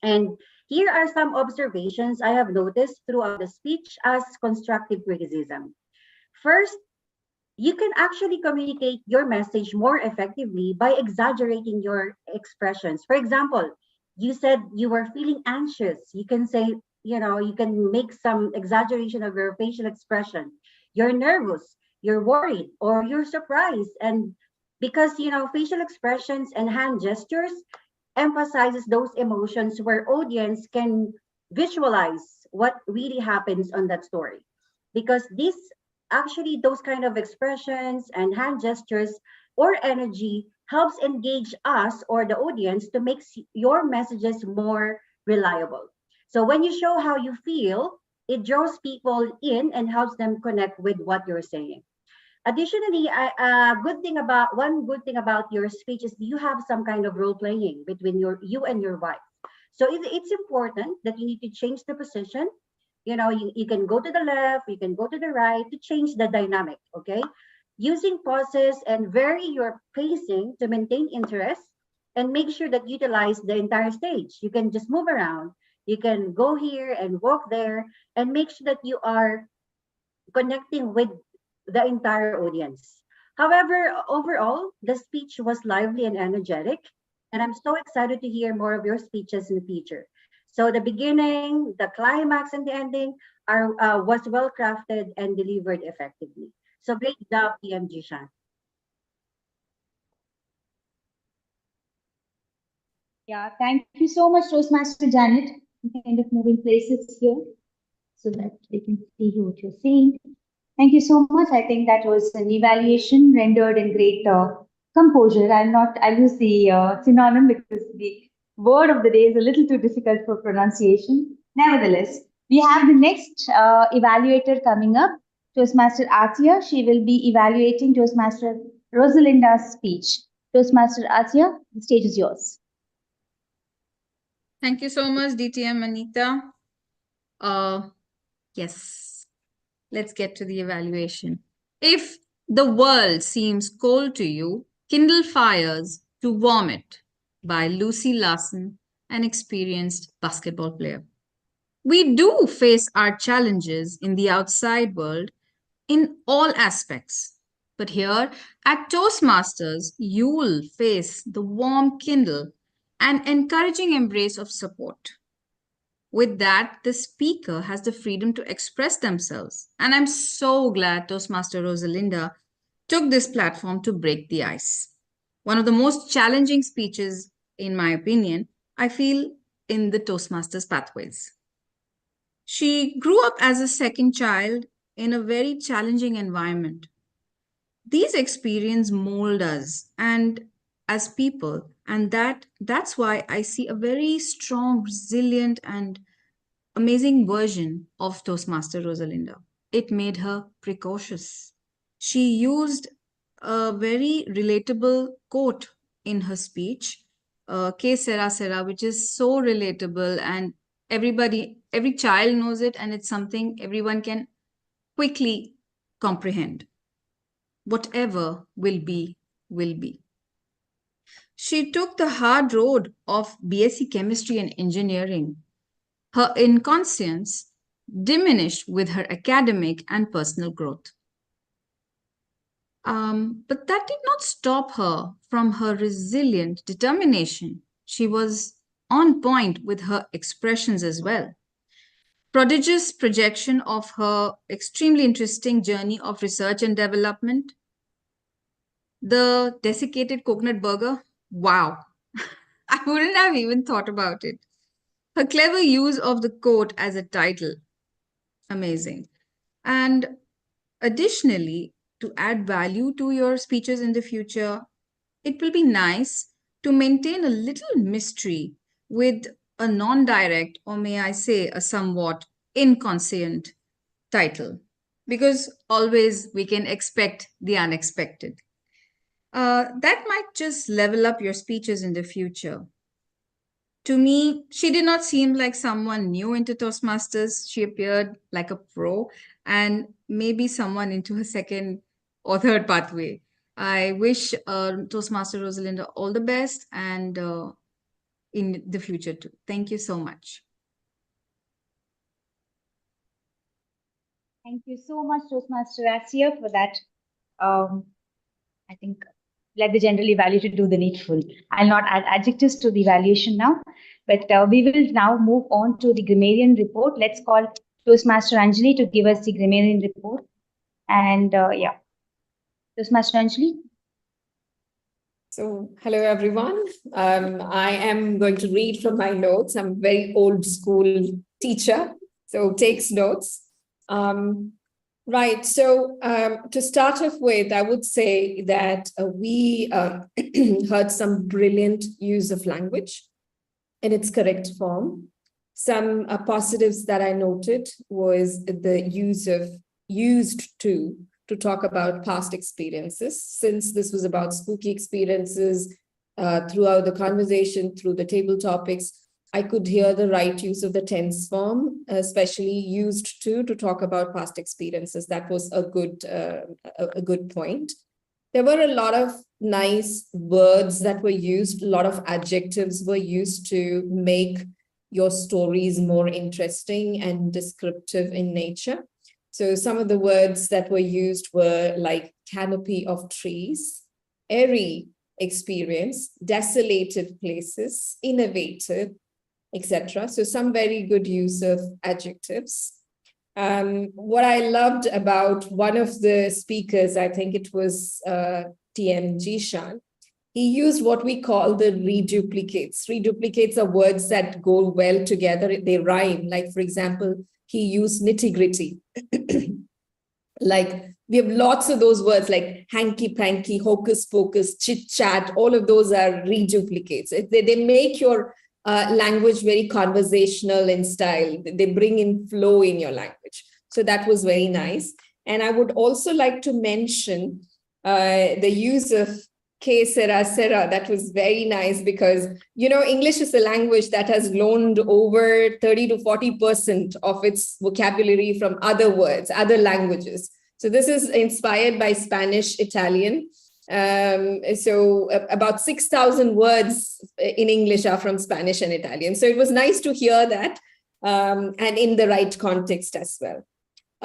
And here are some observations I have noticed throughout the speech as constructive criticism. First, you can actually communicate your message more effectively by exaggerating your expressions. For example, you said you were feeling anxious. You can say, you can make some exaggeration of your facial expression. You're nervous, you're worried, or you're surprised. And because, facial expressions and hand gestures emphasizes those emotions where audience can visualize what really happens on that story, because this actually those kind of expressions and hand gestures or energy helps engage us or the audience to make your messages more reliable. So when you show how you feel, it draws people in and helps them connect with what you're saying. Additionally, one good thing about your speech is you have some kind of role playing between you and your wife. So it's important that you need to change the position. You can go to the left, you can go to the right to change the dynamic. Okay, using pauses and vary your pacing to maintain interest and make sure that you utilize the entire stage. You can just move around. You can go here and walk there and make sure that you are connecting with the entire audience. However, overall, the speech was lively and energetic, and I'm so excited to hear more of your speeches in the future. So the beginning, the climax, and the ending was well crafted and delivered effectively. So great job, TM Jishan. Yeah, thank you so much, Toastmaster Janet. I'm kind of moving places here so that they can see what you're saying. Thank you so much. I think that was an evaluation rendered in great composure. I'll use the synonym because the word of the day is a little too difficult for pronunciation. Nevertheless, we have the next evaluator coming up, Toastmaster Atia. She will be evaluating Toastmaster Rosalinda's speech. Toastmaster Atia, the stage is yours. Thank you so much, DTM Anita. Yes, let's get to the evaluation. If the world seems cold to you, kindle fires to warm it by Lucy Larson, an experienced basketball player. We do face our challenges in the outside world in all aspects, But here at Toastmasters, you'll face the warm kindle and encouraging embrace of support. With that, the speaker has the freedom to express themselves. And I'm so glad Toastmaster Rosalinda took this platform to break the ice. One of the most challenging speeches, in my opinion, I feel in the Toastmasters pathways. She grew up as a second child in a very challenging environment. These experiences mold us and as people, and that's why I see a very strong, resilient, and amazing version of Toastmaster Rosalinda. It made her precocious. She used a very relatable quote in her speech, "Que sera sera," which is so relatable, and every child knows it, and it's something everyone can quickly comprehend. Whatever will be, will be. She took the hard road of BSc Chemistry and Engineering. Her inconscience diminished with her academic and personal growth. But that did not stop her from her resilient determination. She was on point with her expressions as well. Prodigious projection of her extremely interesting journey of research and development. The desiccated coconut burger, wow. I wouldn't have even thought about it. Her clever use of the quote as a title, amazing. And additionally, to add value to your speeches in the future, it will be nice to maintain a little mystery with a non-direct, or may I say a somewhat inconscient title, because always we can expect the unexpected. That might just level up your speeches in the future. To me, she did not seem like someone new into Toastmasters. She appeared like a pro and maybe someone into a second or third pathway. I wish Toastmaster Rosalinda all the best and in the future too. Thank you so much. Thank you so much, Toastmaster Asia, for that. I think let the general evaluator do the needful. I'll not add adjectives to the evaluation now, but we will now move on to the grammarian report. Let's call Toastmaster Anjali to give us the grammarian report. And yeah, Toastmaster Anjali. So, hello everyone. I am going to read from my notes. I'm a very old school teacher, so takes notes. Right. So to start off with, I would say that we heard some brilliant use of language in its correct form. Some positives that I noted was the use of used to talk about past experiences. Since this was about spooky experiences throughout the conversation, through the table topics, I could hear the right use of the tense form, especially used to talk about past experiences. That was a good point. There were a lot of nice words that were used, a lot of adjectives were used to make your stories more interesting and descriptive in nature. So some of the words that were used were like canopy of trees, airy experience, desolated places, innovative, etc. So some very good use of adjectives. What I loved about one of the speakers, I think it was TM Jishan, he used what we call the reduplicates. Reduplicates are words that go well together, they rhyme. Like, for example, he used nitty-gritty. Like, we have lots of those words like hanky-panky, hocus-pocus, chit-chat, all of those are reduplicates. They make your language very conversational in style. They bring in flow in your language. So that was very nice. And I would also like to mention the use of que sera sera. That was very nice because, you know, English is a language that has loaned over 30 to 40% of its vocabulary from other words, other languages. So this is inspired by Spanish, Italian. So about 6,000 words in English are from Spanish and Italian. So it was nice to hear that and in the right context as well.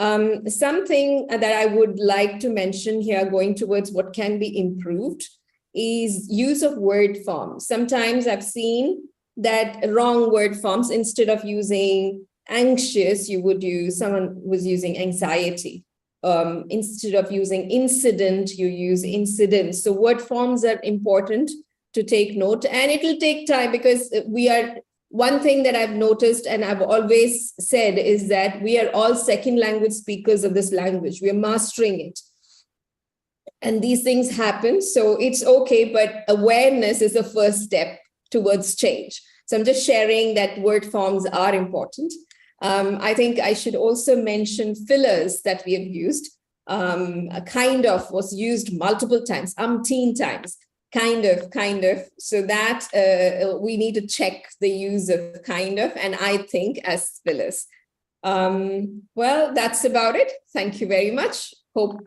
Something that I would like to mention here, going towards what can be improved, is use of word forms. Sometimes I've seen that wrong word forms, instead of using anxious, you would use, someone was using anxiety. Instead of using incident, you use incident. So word forms are important to take note, and it will take time, because one thing that I've noticed and I've always said is that we are all second language speakers of this language. We are mastering it. And these things happen. So it's okay, but awareness is the first step towards change. So I'm just sharing that word forms are important. I think I should also mention fillers that we have used. A kind of was used multiple times, umpteen times. Kind of. So that we need to check the use of kind of, and I think as fillers. Well, that's about it. Thank you very much. Hope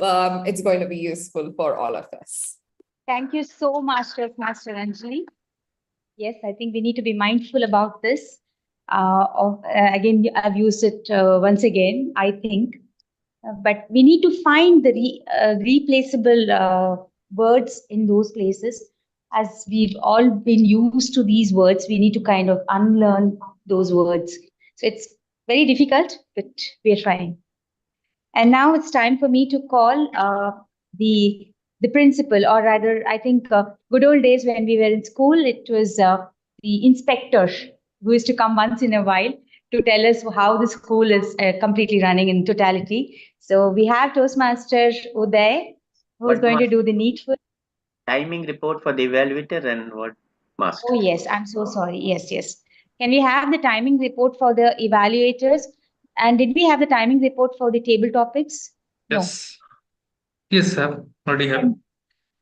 it's going to be useful for all of us. Thank you so much, Master Anjali. Yes, I think we need to be mindful about this. Again, I've used it once again, I think. But we need to find the replaceable words in those places. As we've all been used to these words, we need to kind of unlearn those words. So it's very difficult, but we're trying. And now it's time for me to call the principal, or rather, I think good old days when we were in school, it was the inspector who used to come once in a while to tell us how the school is completely running in totality. So we have Toastmaster Uday, who is going to do the needful. Timing report for the evaluator and what master? Oh, yes, I'm so sorry. Yes. Can we have the timing report for the evaluators? And did we have the timing report for the table topics? Yes. No. Yes, sir. Already have.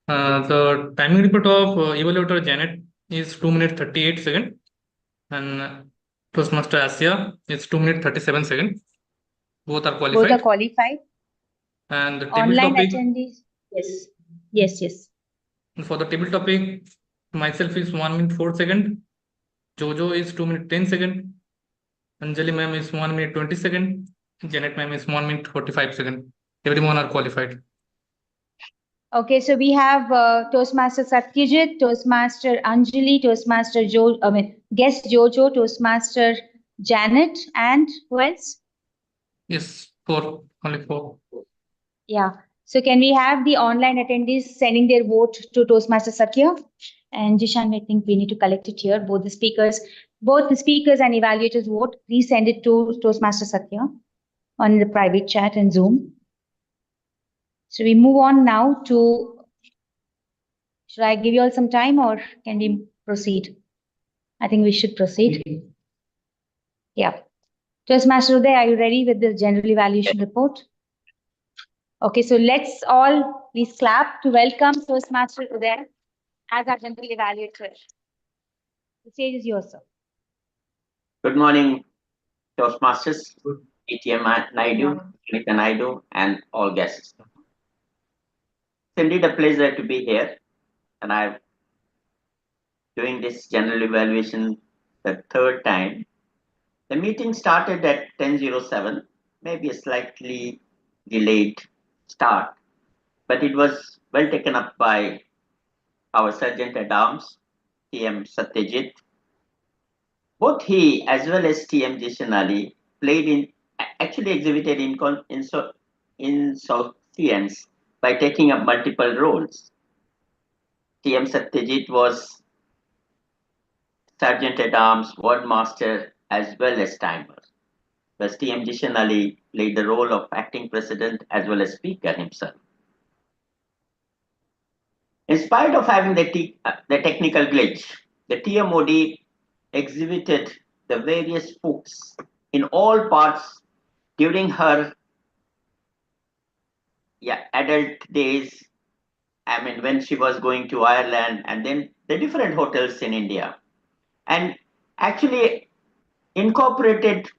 The timing report of evaluator Janet is 2 minutes 38 seconds. And Toastmaster Asia is 2 minutes 37 seconds. Both are qualified. Both are qualified. And the table Online topic. attendees. Yes. For the table topic, myself is 1 minute 4 seconds. Jojo is 2 minutes 10 seconds. Anjali ma'am is 1 minute 20 seconds. Janet ma'am is 1 minute 45 seconds. Everyone are qualified. Okay, so we have Toastmaster Satyajit, Toastmaster Anjali, Toastmaster guest Jojo, Toastmaster Janet, and who else? Yes, 4, only 4. Yeah. So can we have the online attendees sending their vote to Toastmaster Satya? And Jishan, I think we need to collect it here. Both the speakers and evaluators vote. Please send it to Toastmaster Satya on the private chat and Zoom. So we move on now to, should I give you all some time or can we proceed? I think we should proceed. Yeah. Toastmaster Uday, are you ready with the general evaluation report? Okay, so let's all please clap to welcome Toastmaster Uday as our general evaluator. The stage is yours, sir. Good morning, Toastmasters, ETM Naidu, Anita Naidu, and all guests. It's indeed a pleasure to be here, and I'm doing this general evaluation the third time. The meeting started at 10:07, maybe a slightly delayed start, but it was well taken up by our Sergeant at Arms, TM Satyajit. Both he as well as TM Jishan actually exhibited insouciance by taking up multiple roles. TM Satyajit was Sergeant at Arms, Ward Master, as well as timer. Whereas TM Jishan played the role of acting president as well as speaker himself. In spite of having the technical glitch, the TMOD exhibited the various spooks in all parts during her adult days. I mean, when she was going to Ireland and then the different hotels in India, and actually incorporated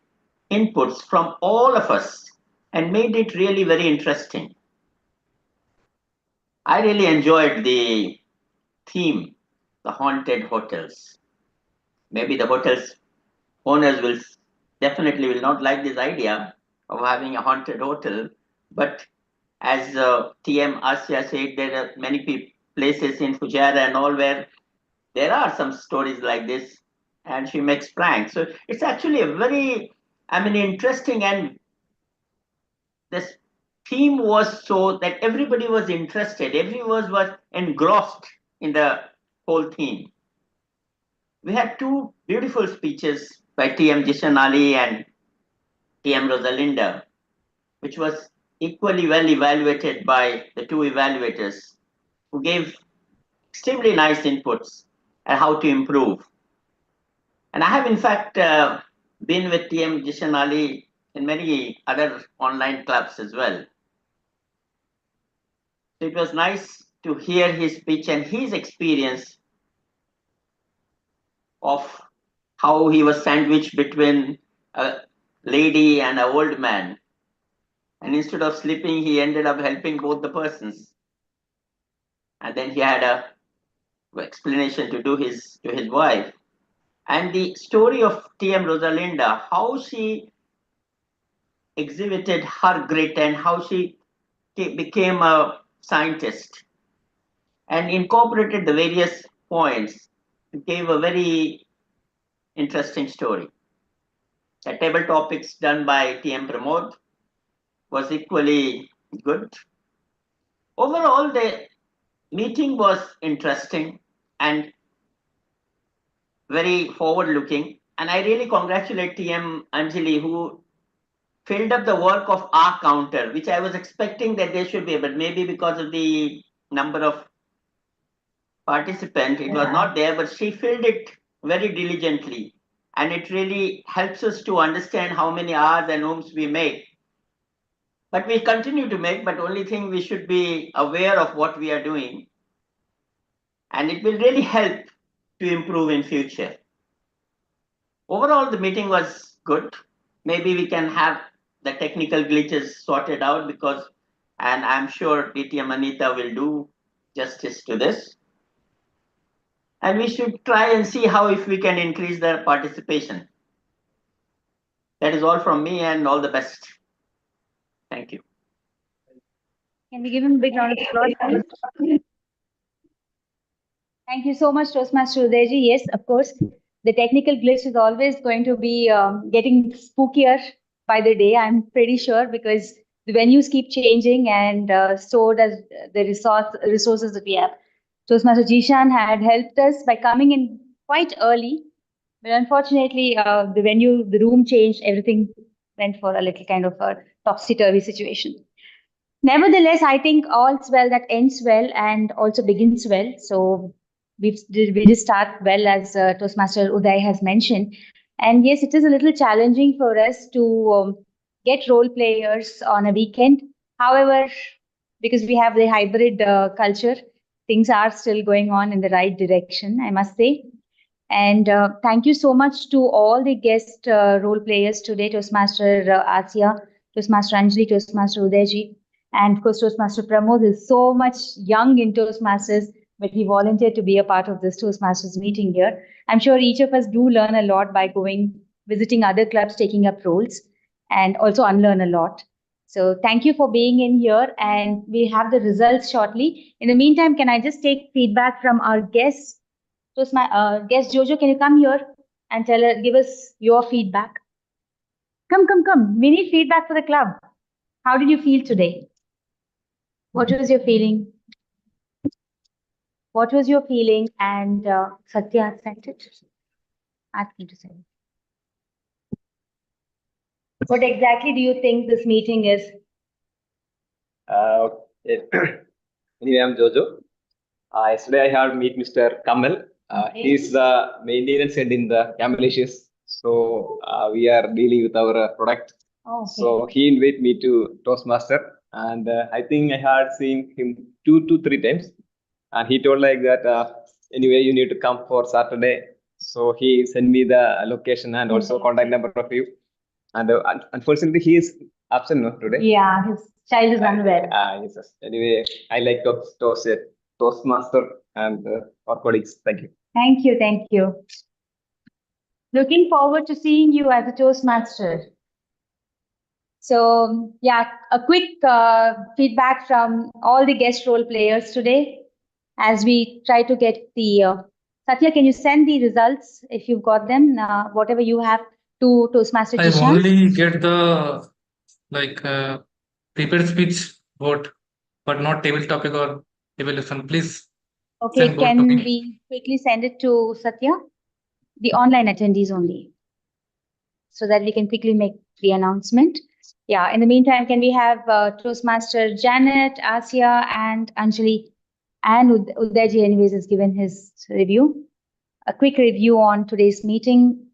inputs from all of us and made it really very interesting. I really enjoyed the theme, the haunted hotels. Maybe the hotels owners will definitely will not like this idea, of having a haunted hotel. But as TM Asya said, there are many places in Fujairah and all where there are some stories like this, and she makes pranks. So it's actually a very, interesting, and this theme was so that everybody was interested, everyone was engrossed in the whole theme. We had two beautiful speeches by TM Jishan Ali and TM Rosalinda, which was equally well evaluated by the two evaluators who gave extremely nice inputs on how to improve. And I have, in fact, been with TM Jishan Ali in many other online clubs as well. So it was nice to hear his speech and his experience of how he was sandwiched between a lady and an old man. And instead of sleeping, he ended up helping both the persons. And then he had a explanation to do to his wife. And the story of TM Rosalinda, how she exhibited her grit and how she became a scientist and incorporated the various points, gave a very interesting story. The table topics done by TM Pramod was equally good. Overall, the meeting was interesting and very forward looking. And I really congratulate TM Anjali, who filled up the work of our counter, which I was expecting that they should be, but maybe because of the number of participants, it was not there, but she filled it very diligently. And it really helps us to understand how many R's and Ohms we make. But we continue to make, but only thing we should be aware of what we are doing. And it will really help to improve in future. Overall, the meeting was good. Maybe we can have the technical glitches sorted out because, and I'm sure DTM Anita will do justice to this. And we should try and see how if we can increase their participation. That is all from me and all the best. Thank you. Can we give him a big round of applause? Thank you so much, Toastmaster Udayji. Yes, of course, the technical glitch is always going to be getting spookier by the day, I'm pretty sure, because the venues keep changing and so does the resources that we have. Toastmaster Jishan had helped us by coming in quite early, but unfortunately, the room changed, everything went for a little kind of a topsy-turvy situation. Nevertheless, I think all's well that ends well and also begins well. So we did start well, as Toastmaster Uday has mentioned. And yes, it is a little challenging for us to get role players on a weekend. However, because we have the hybrid culture, things are still going on in the right direction, I must say. And thank you so much to all the guest role players today, Toastmaster Asya, Toastmaster Anjali, Toastmaster Udayji, and of course, Toastmaster Pramod is so much young in Toastmasters, but he volunteered to be a part of this Toastmasters meeting here. I'm sure each of us do learn a lot by visiting other clubs, taking up roles, and also unlearn a lot. So thank you for being in here, and we have the results shortly. In the meantime, can I just take feedback from our guests? So my guest Jojo, can you come here and give us your feedback? Come. We need feedback for the club. How did you feel today? What was your feeling? What was your feeling? And Satya sent it. Ask him to say. What exactly do you think this meeting is? Anyway, I'm Jojo. Yesterday I had meet Mr. Kamal. He's the maintenance head in the Camelicious. So we are dealing with our product. Okay. So he invited me to Toastmaster, and I think I had seen him 2 to 3 times, and he told like that. Anyway, you need to come for Saturday. So he sent me the location and also contact number of you. And unfortunately, he is absent no, today. Yeah, his child is unwell. Yes. Anyway, I like Toastmaster and our colleagues. Thank you. Thank you. Looking forward to seeing you as a Toastmaster. So yeah, a quick feedback from all the guest role players today as we try to get the Satya, can you send the results if you've got them, whatever you have, to Toastmaster I Jishan? only get the prepared speech vote, but not table topic or evaluation. Please Okay, send both to can me. we quickly send it to Satya, the online attendees only, so that we can quickly make the announcement? Yeah, in the meantime, can we have Toastmaster Janet, Asia, and Anjali, and Udayji anyways has given his review. A quick review on today's meeting.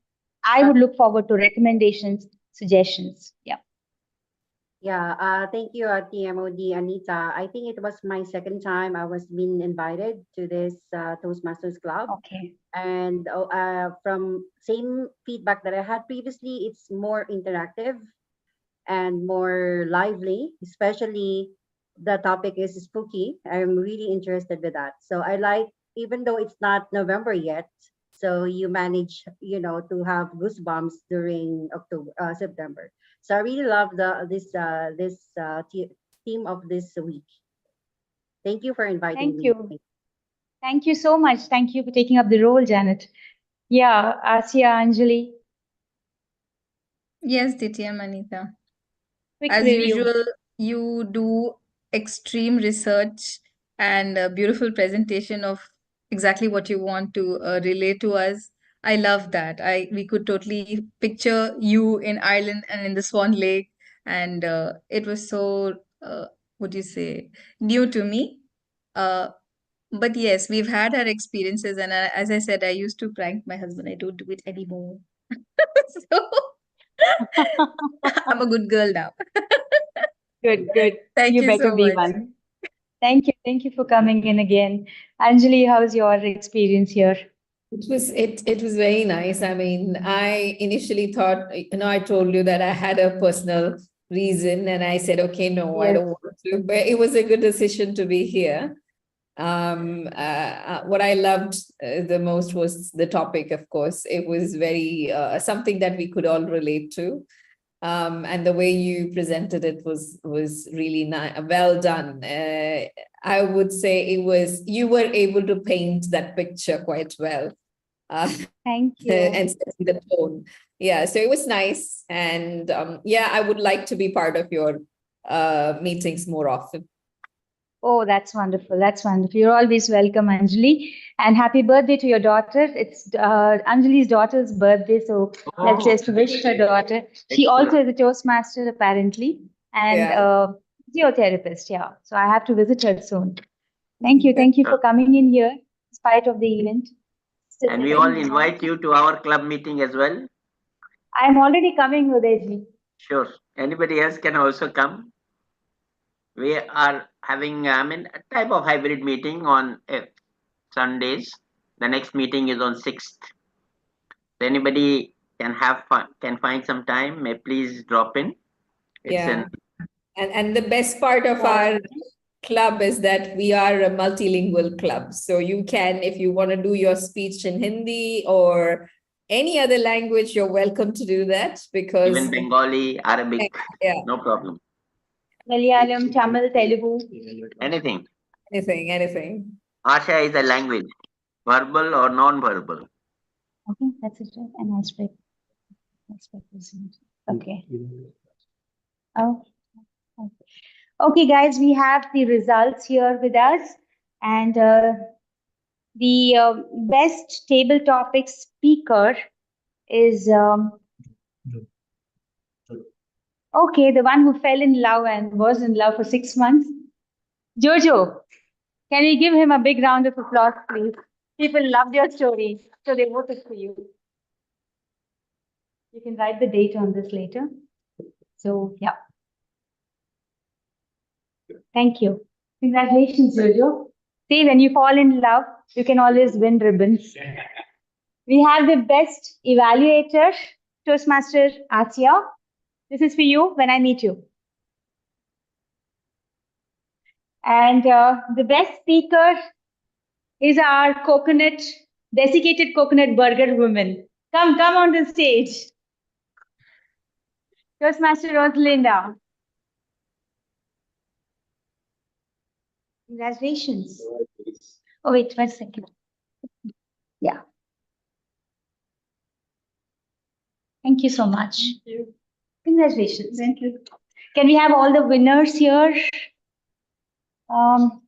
I would look forward to recommendations, suggestions. Yeah. Yeah, thank you, TMOD Anita. I think it was my second time I was being invited to this Toastmasters Club. Okay. And from same feedback that I had previously, it's more interactive and more lively, especially the topic is spooky. I'm really interested with that. So I like, even though it's not November yet, so you manage, to have goosebumps during September. So I really love this theme of this week. Thank you for inviting Thank me. you. Thank you so much. Thank you for taking up the role, Janet. Yeah, Asia, Anjali. Yes, DTM Anita. Quick As review. usual, you do extreme research and a beautiful presentation of exactly what you want to relay to us. I love that. We could totally picture you in Ireland and in the Swan Lake, and it was so what do you say, new to me. But yes, we've had our experiences, and as I said, I used to prank my husband. I don't do it anymore. So I'm a good girl now. Good, good. Thank You you better so be much. one. Thank you. Thank you for coming in again. Anjali, how's your experience here? It was very nice. I mean, I initially thought, I told you that I had a personal reason, and I said, okay, no, I Yes. don't want to. But it was a good decision to be here. What I loved the most was the topic, of course. It was very something that we could all relate to. And the way you presented it was really well done. I would say you were able to paint that picture quite well. Thank you. And setting the tone. Yeah, so it was nice. And I would like to be part of your meetings more often. Oh, that's wonderful. That's wonderful. You're always welcome, Anjali. And happy birthday to your daughter. It's Anjali's daughter's birthday. So let's just wish her daughter. She also is a Toastmaster, apparently, and physiotherapist. Yeah. So I have to visit her soon. Thank you. Thank you for coming in here, in spite of the event. And we all invite you to our club meeting as well. I'm already coming, Udayji. Sure. Anybody else can also come. We are having, a type of hybrid meeting on Sundays. The next meeting is on 6th. So anybody can have fun, can find some time, may please drop in. And the best part of our club is that we are a multilingual club. So you can, if you want to do your speech in Hindi or any other language, you're welcome to do that, because even Bengali, Arabic, no problem. Malayalam, Tamil, Telugu. Anything. Anything. Asha is a language, verbal or non-verbal. Okay, that's it. Right? And I okay. Oh. Okay, guys, we have the results here with us, and the best table topic speaker is okay, the one who fell in love and was in love for 6 months. Jojo, can we give him a big round of applause, please? People loved your story, so they voted for you. You can write the date on this later. So, yeah. Thank you. Congratulations, Jojo. See, when you fall in love, you can always win ribbons. We have the best evaluator, Toastmaster Asia. This is for you when I meet you. And the best speaker is our desiccated coconut burger woman. Come on the stage. Toastmaster Rosalinda. Congratulations. Oh, wait, 1 second. Yeah. Thank you so much. Thank you. Congratulations. Thank you. Can we have all the winners here? Asya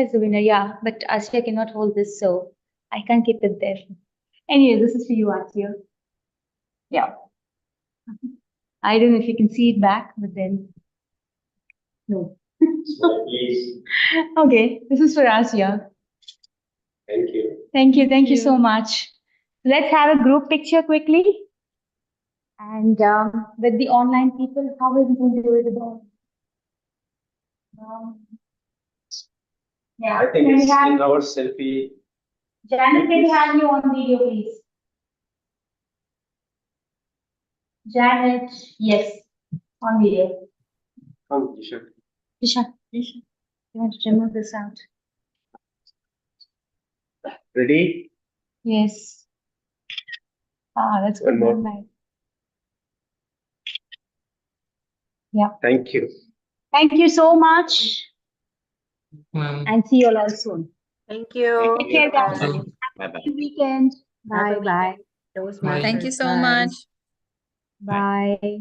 is the winner, yeah, but Asya cannot hold this, so I can't keep it there. Anyway, this is for you, Asya. Yeah. I don't know if you can see it back, but then no. Please. Okay, this is for Asya. Thank you. Thank you. Thank you so much. Let's have a group picture quickly. And with the online people, how are we going to do it about? Yeah. I think Can we it's have in our selfie. Janet, can we have you on video, please? Janet, yes, on video. Come, Isha. Isha, you want to remove this out? Ready? Yes. Ah, that's good. One more. Nice. Yeah. Thank you. Thank you so much. And see you all soon. Thank you. Take care, guys. Bye. Bye bye. Good weekend. Happy Bye. Bye. weekend. Toastmasters. Thank you so Bye. much. Bye.